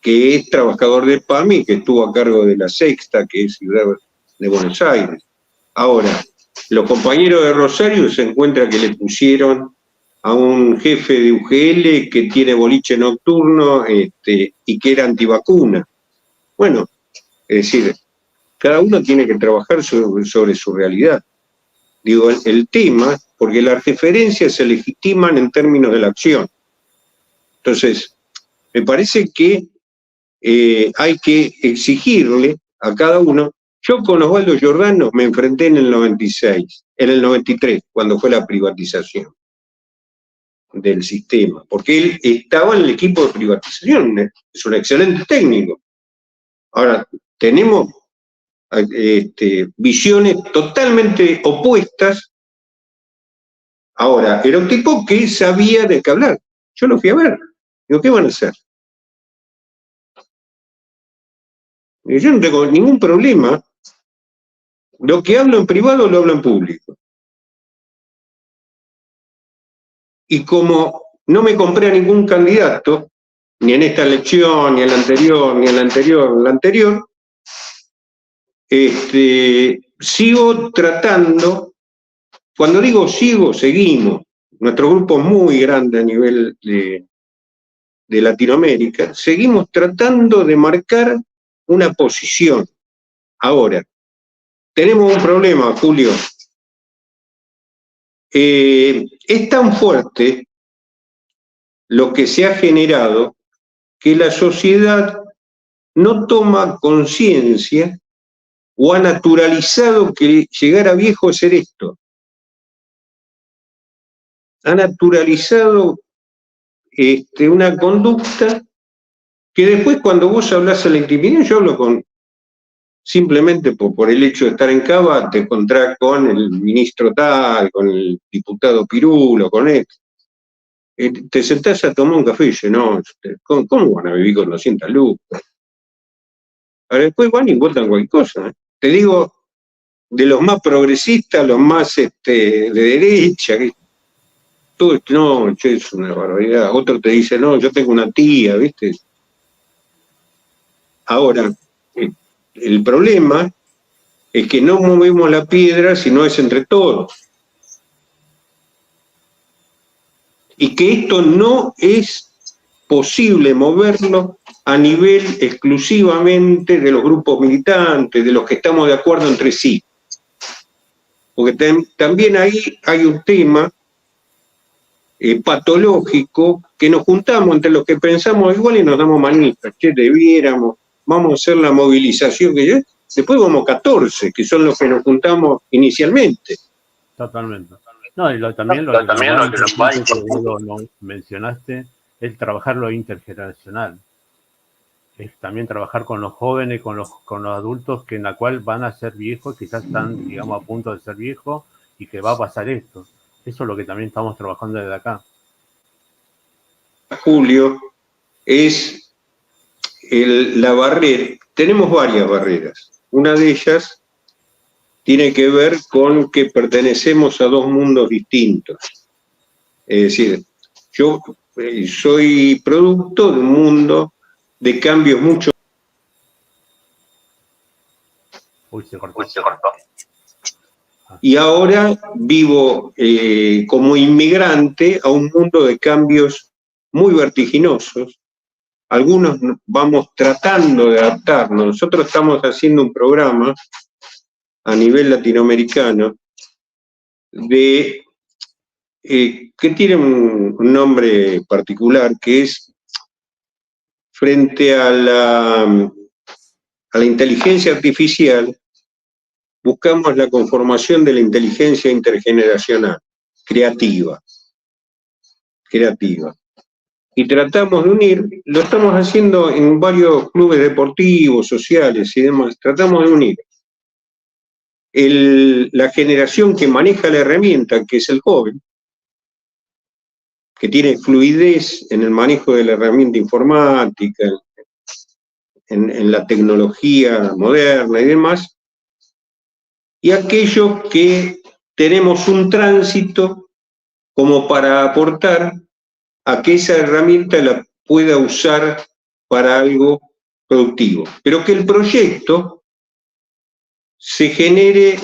[SPEAKER 1] que es trabajador de PAMI, que estuvo a cargo de la Sexta, que es Ciudad de Buenos Aires. Ahora, los compañeros de Rosario se encuentran que le pusieron a un jefe de UGL que tiene boliche nocturno y que era antivacuna. Bueno, es decir, cada uno tiene que trabajar sobre su realidad. Digo, el tema, porque las referencias se legitiman en términos de la acción. Entonces, me parece que hay que exigirle a cada uno. Yo con Osvaldo Giordano me enfrenté en el 93, cuando fue la privatización del sistema, porque él estaba en el equipo de privatización, es un excelente técnico. Ahora, tenemos visiones totalmente opuestas. Ahora, era un tipo que sabía de qué hablar. Yo lo fui a ver. Digo, ¿qué van a hacer? Y yo no tengo ningún problema. Lo que hablo en privado lo hablo en público. Y como no me compré a ningún candidato, ni en esta elección, ni en la anterior, ni en la anterior, sigo tratando, cuando digo sigo, seguimos, nuestro grupo es muy grande a nivel de Latinoamérica, seguimos tratando de marcar una posición. Ahora, tenemos un problema, Julio. Es tan fuerte lo que se ha generado que la sociedad no toma conciencia o ha naturalizado que llegar a viejo es ser esto. Ha naturalizado una conducta que después cuando vos hablas a la intimidad, yo hablo simplemente por el hecho de estar en Cava, te encontrás con el ministro tal, con el diputado Pirulo, con él. Te sentás a tomar un café y dices, no, ¿cómo van a vivir con 200 lucas? Ahora después van y votan cualquier cosa. ¿eh? Te digo, de los más progresistas, los más de derecha, todo esto, no, che, es una barbaridad. Otro te dice, no, yo tengo una tía, ¿viste? Ahora, el problema es que no movemos la piedra si no es entre todos. Y que esto no es posible moverlo a nivel exclusivamente de los grupos militantes, de los que estamos de acuerdo entre sí. Porque también ahí hay un tema patológico, que nos juntamos entre los que pensamos igual y nos damos manitas, que debiéramos, vamos a hacer la movilización que yo, después vamos 14, que son los que nos juntamos inicialmente.
[SPEAKER 5] Totalmente. No, y también lo que mencionaste, es trabajar lo intergeneracional. Es también trabajar con los jóvenes, con los adultos que en la cual van a ser viejos, quizás están, digamos, a punto de ser viejos, y que va a pasar esto. Eso es lo que también estamos trabajando desde acá.
[SPEAKER 1] Julio, es la barrera. Tenemos varias barreras. Una de ellas tiene que ver con que pertenecemos a dos mundos distintos. Es decir, yo soy producto de un mundo de cambios mucho.
[SPEAKER 5] Uy, se cortó.
[SPEAKER 1] Y ahora vivo como inmigrante a un mundo de cambios muy vertiginosos. Algunos vamos tratando de adaptarnos. Nosotros estamos haciendo un programa a nivel latinoamericano que tiene un nombre particular, que es frente a la inteligencia artificial. Buscamos la conformación de la inteligencia intergeneracional, creativa. Y tratamos de unir, lo estamos haciendo en varios clubes deportivos, sociales y demás, tratamos de unir la generación que maneja la herramienta, que es el joven, que tiene fluidez en el manejo de la herramienta informática, en la tecnología moderna y demás, y aquellos que tenemos un tránsito como para aportar a que esa herramienta la pueda usar para algo productivo. Pero que el proyecto se genere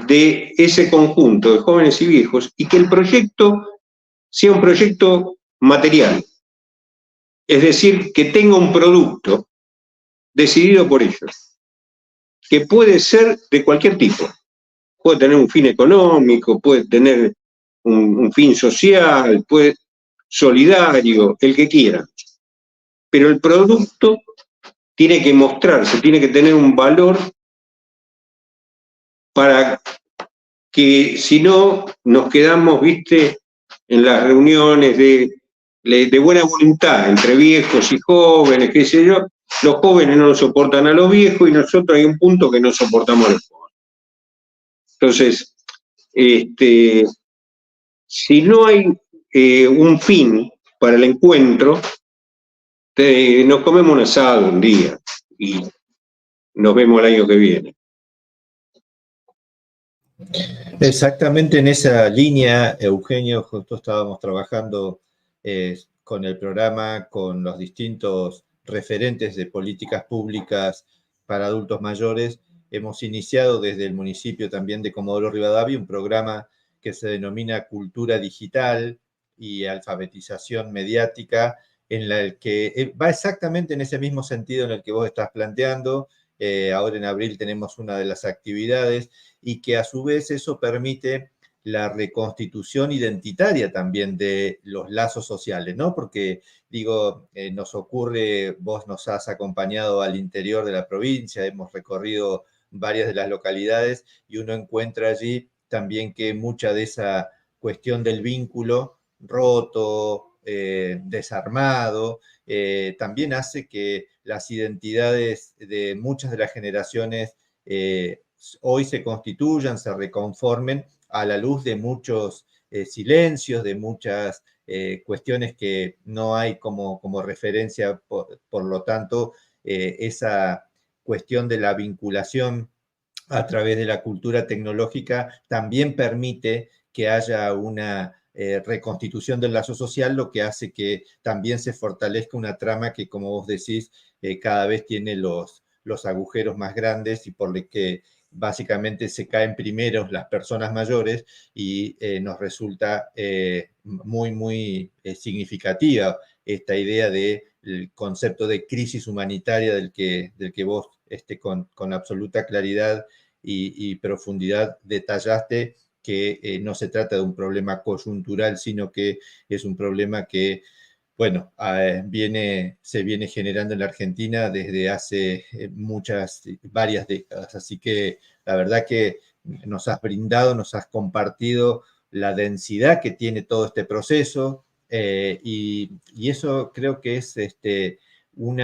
[SPEAKER 1] de ese conjunto de jóvenes y viejos y que el proyecto sea un proyecto material. Es decir, que tenga un producto decidido por ellos, que puede ser de cualquier tipo. Puede tener un fin económico, puede tener un fin social, solidario, el que quiera. Pero el producto tiene que mostrarse, tiene que tener un valor para que si no nos quedamos, viste, en las reuniones de buena voluntad entre viejos y jóvenes, qué sé yo. Los jóvenes no nos soportan a los viejos y nosotros hay un punto que no soportamos a los jóvenes. Entonces, si no hay un fin para el encuentro, nos comemos un asado un día y nos vemos el año que viene.
[SPEAKER 3] Exactamente en esa línea, Eugenio, justo estábamos trabajando con el programa, con los distintos referentes de políticas públicas para adultos mayores. Hemos iniciado desde el municipio también de Comodoro Rivadavia un programa que se denomina Cultura Digital y Alfabetización Mediática, en el que va exactamente en ese mismo sentido en el que vos estás planteando. Ahora en abril tenemos una de las actividades y que a su vez eso permite la reconstitución identitaria también de los lazos sociales, ¿no? Porque, digo, nos ocurre, vos nos has acompañado al interior de la provincia, hemos recorrido varias de las localidades y uno encuentra allí también que mucha de esa cuestión del vínculo roto, desarmado, también hace que las identidades de muchas de las generaciones hoy se constituyan, se reconformen a la luz de muchos silencios, de muchas cuestiones que no hay como referencia, por lo tanto, esa cuestión de la vinculación a través de la cultura tecnológica también permite que haya una reconstitución del lazo social, lo que hace que también se fortalezca una trama que, como vos decís, cada vez tiene los agujeros más grandes y por lo que básicamente se caen primero las personas mayores y nos resulta muy, muy significativa esta idea del concepto de crisis humanitaria del que vos con absoluta claridad y profundidad detallaste, que no se trata de un problema coyuntural, sino que es un problema que, bueno, se viene generando en la Argentina desde hace varias décadas. Así que la verdad que nos has brindado, nos has compartido la densidad que tiene todo este proceso y eso creo que es un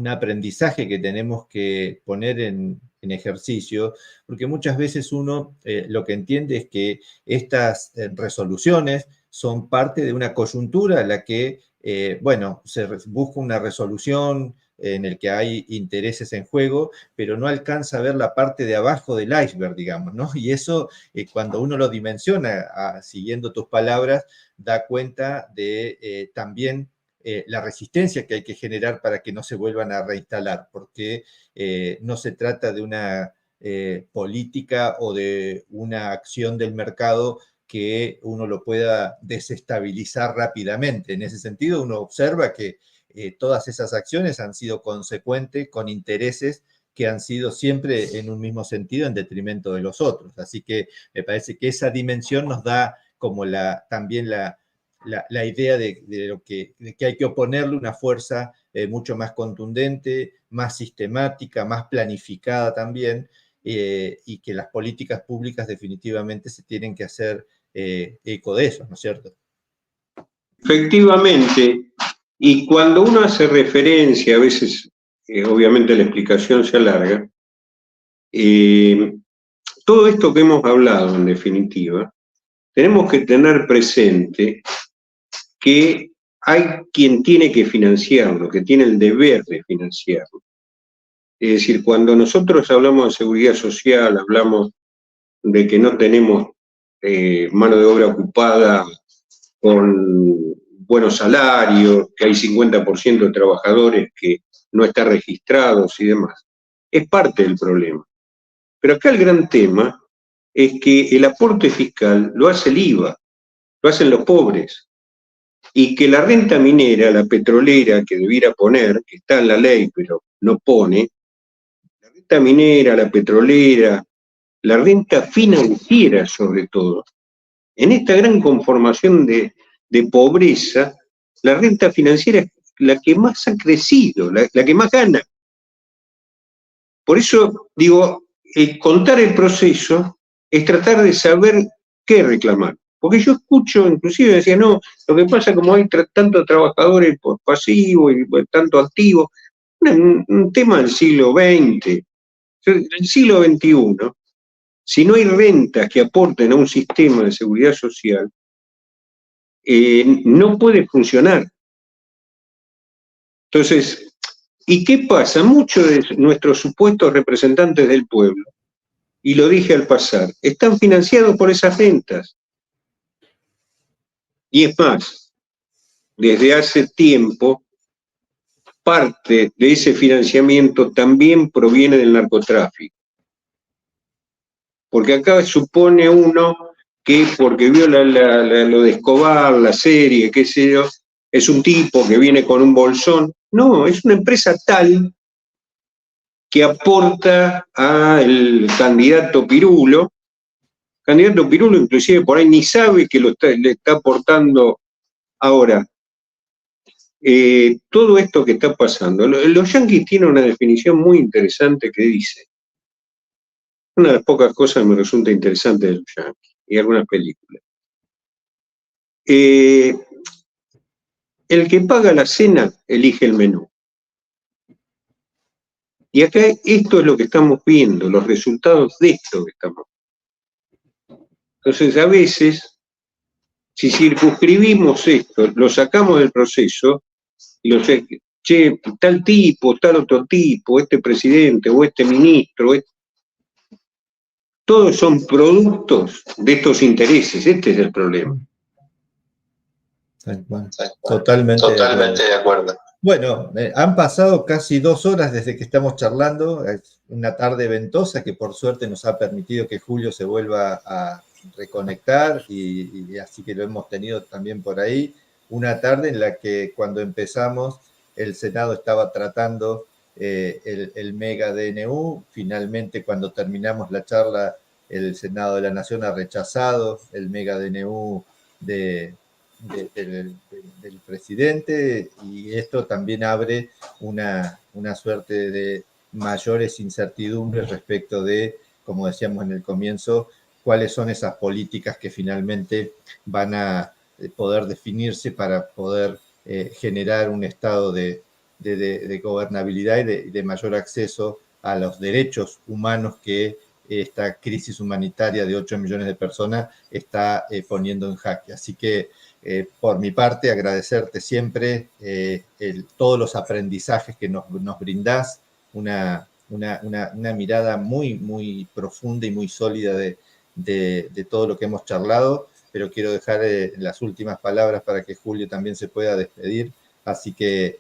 [SPEAKER 3] aprendizaje que tenemos que poner en ejercicio, porque muchas veces uno lo que entiende es que estas resoluciones son parte de una coyuntura en la que, bueno, se busca una resolución en el que hay intereses en juego, pero no alcanza a ver la parte de abajo del iceberg, digamos, ¿no? Y eso, cuando uno lo dimensiona, siguiendo tus palabras, da cuenta de también la resistencia que hay que generar para que no se vuelvan a reinstalar, porque no se trata de una política o de una acción del mercado que uno lo pueda desestabilizar rápidamente. En ese sentido, uno observa que todas esas acciones han sido consecuentes con intereses que han sido siempre en un mismo sentido en detrimento de los otros. Así que me parece que esa dimensión nos da como también la idea de que hay que oponerle una fuerza mucho más contundente, más sistemática, más planificada también, y que las políticas públicas definitivamente se tienen que hacer eco de eso, ¿no es cierto?
[SPEAKER 1] Efectivamente, y cuando uno hace referencia, a veces, obviamente la explicación se alarga, todo esto que hemos hablado, en definitiva, tenemos que tener presente que hay quien tiene que financiarlo, que tiene el deber de financiarlo. Es decir, cuando nosotros hablamos de seguridad social, hablamos de que no tenemos mano de obra ocupada con buenos salarios, que hay 50% de trabajadores que no están registrados y demás, es parte del problema. Pero acá el gran tema es que el aporte fiscal lo hace el IVA, lo hacen los pobres, y que la renta minera, la petrolera que debiera poner, que está en la ley pero no pone, la renta minera, la petrolera, la renta financiera sobre todo, en esta gran conformación de pobreza, la renta financiera es la que más ha crecido, la que más gana. Por eso, digo, contar el proceso es tratar de saber qué reclamar. Porque yo escucho, inclusive decía, no, lo que pasa como hay tantos trabajadores pasivos y tanto activos, un tema del siglo XX, del siglo XXI, si no hay rentas que aporten a un sistema de seguridad social, no puede funcionar. Entonces, ¿y qué pasa? Muchos de nuestros supuestos representantes del pueblo, y lo dije al pasar, están financiados por esas rentas. Y es más, desde hace tiempo, parte de ese financiamiento también proviene del narcotráfico. Porque acá supone uno que porque vio lo de Escobar, la serie, qué sé yo, es un tipo que viene con un bolsón. No, es una empresa tal que aporta al candidato Pirulo candidato Pirulo inclusive por ahí ni sabe que le está aportando ahora. Todo esto que está pasando. Los yanquis tienen una definición muy interesante que dice, una de las pocas cosas que me resulta interesante de los yanquis y algunas películas. El que paga la cena elige el menú. Y acá esto es lo que estamos viendo, los resultados de esto que estamos viendo. Entonces, a veces, si circunscribimos esto, lo sacamos del proceso, y lo sé, che, tal tipo, tal otro tipo, este presidente o este ministro, todos son productos de estos intereses, este es el problema.
[SPEAKER 3] Totalmente de acuerdo. Bueno, han pasado casi 2 horas desde que estamos charlando, es una tarde ventosa que por suerte nos ha permitido que Julio se vuelva a reconectar y así que lo hemos tenido también por ahí. Una tarde en la que cuando empezamos el Senado estaba tratando el mega DNU, finalmente cuando terminamos la charla el Senado de la Nación ha rechazado el mega DNU del presidente y esto también abre una suerte de mayores incertidumbres respecto de, como decíamos en el comienzo, cuáles son esas políticas que finalmente van a poder definirse para poder generar un estado de gobernabilidad y de mayor acceso a los derechos humanos que esta crisis humanitaria de 8 millones de personas está poniendo en jaque. Así que por mi parte, agradecerte siempre todos los aprendizajes que nos brindás, una mirada muy, muy profunda y muy sólida de todo lo que hemos charlado, pero quiero dejar las últimas palabras para que Julio también se pueda despedir. Así que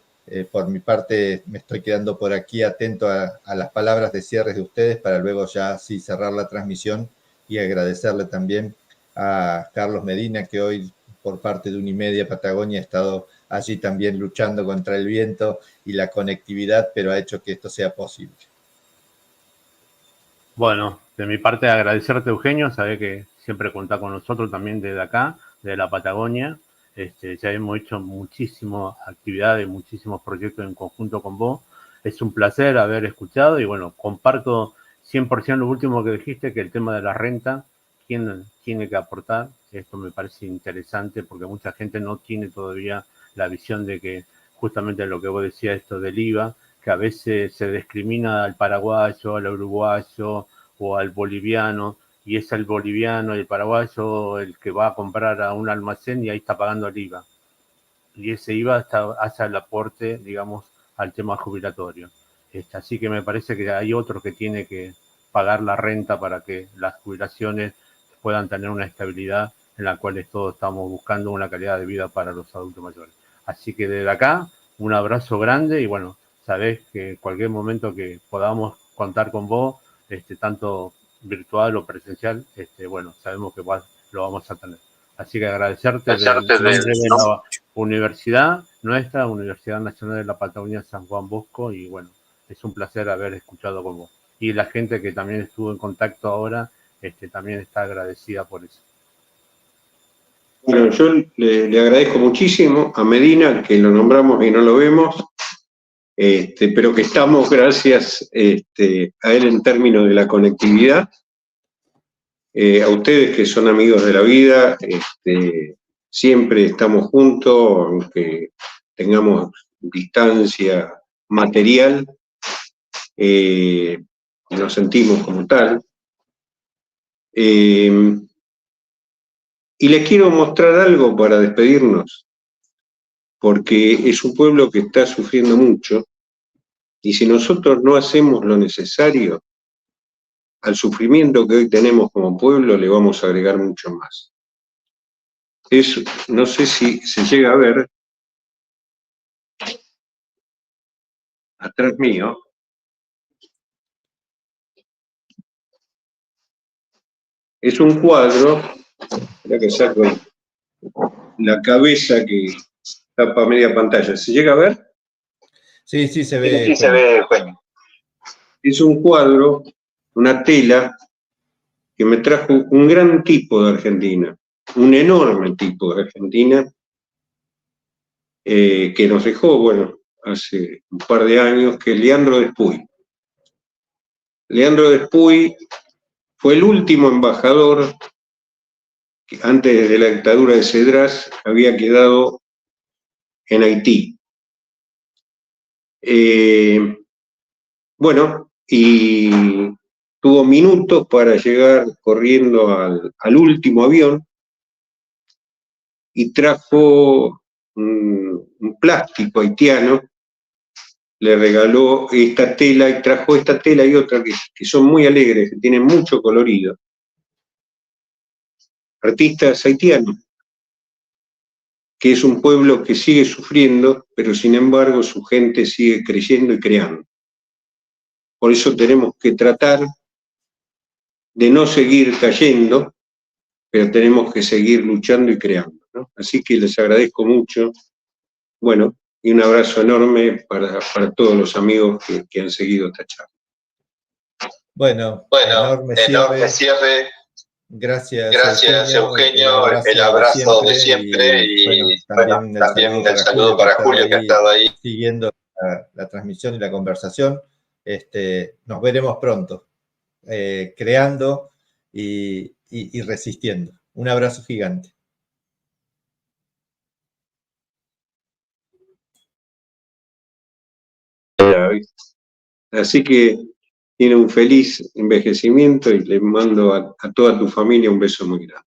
[SPEAKER 3] por mi parte me estoy quedando por aquí atento a las palabras de cierre de ustedes para luego ya sí cerrar la transmisión y agradecerle también a Carlos Medina que hoy por parte de Unimedia Patagonia ha estado allí también luchando contra el viento y la conectividad, pero ha hecho que esto sea posible.
[SPEAKER 5] Bueno, de mi parte agradecerte, Eugenio, sabés que siempre contás con nosotros también desde acá, de la Patagonia. Ya hemos hecho muchísimas actividades, muchísimos proyectos en conjunto con vos. Es un placer haber escuchado y bueno, comparto 100% lo último que dijiste, que el tema de la renta, ¿quién tiene que aportar? Esto me parece interesante porque mucha gente no tiene todavía la visión de que justamente lo que vos decías, esto del IVA, que a veces se discrimina al paraguayo, al uruguayo o al boliviano, y es el boliviano y el paraguayo el que va a comprar a un almacén y ahí está pagando el IVA. Y ese IVA hace el aporte, digamos, al tema jubilatorio. Así que me parece que hay otro que tiene que pagar la renta para que las jubilaciones puedan tener una estabilidad en la cual todos estamos buscando una calidad de vida para los adultos mayores. Así que desde acá, un abrazo grande y bueno, sabés que en cualquier momento que podamos contar con vos, tanto virtual o presencial, bueno, sabemos que lo vamos a tener. Así que agradecerte de la universidad, nuestra Universidad Nacional de la Patagonia San Juan Bosco, y bueno, es un placer haber escuchado con vos. Y la gente que también estuvo en contacto ahora, también está agradecida por eso.
[SPEAKER 1] Bueno, yo le agradezco muchísimo a Medina, que lo nombramos y no lo vemos, pero que estamos gracias a él en términos de la conectividad. A ustedes que son amigos de la vida, siempre estamos juntos, aunque tengamos distancia material, nos sentimos como tal. Y les quiero mostrar algo para despedirnos, porque es un pueblo que está sufriendo mucho, y si nosotros no hacemos lo necesario, al sufrimiento que hoy tenemos como pueblo le vamos a agregar mucho más. No sé si se llega a ver, atrás mío, es un cuadro, mira que saco la cabeza que tapa media pantalla. ¿Se llega a ver?
[SPEAKER 3] Sí, sí se ve.
[SPEAKER 1] Sí, se ve, Eugenio. Es un cuadro, una tela, que me trajo un gran tipo de Argentina, un enorme tipo de Argentina, que nos dejó, bueno, hace un par de años, que es Leandro Despuy. Leandro Despuy fue el último embajador que antes de la dictadura de Cedras había quedado en Haití. Bueno, y tuvo minutos para llegar corriendo al último avión y trajo un plástico haitiano, le regaló esta tela y trajo esta tela y otra que son muy alegres, que tienen mucho colorido. Artistas haitianos, que es un pueblo que sigue sufriendo, pero sin embargo su gente sigue creyendo y creando. Por eso tenemos que tratar de no seguir cayendo, pero tenemos que seguir luchando y creando, ¿no? Así que les agradezco mucho, bueno, y un abrazo enorme para todos los amigos que han seguido esta charla.
[SPEAKER 3] Bueno, enorme cierre. Gracias, Eugenio,
[SPEAKER 2] el abrazo de siempre y bueno, también el saludo para Julio, que ha estado ahí
[SPEAKER 3] siguiendo la transmisión y la conversación. Nos veremos pronto, creando y resistiendo. Un abrazo gigante.
[SPEAKER 1] Así que tiene un feliz envejecimiento y le mando a toda tu familia un beso muy grande.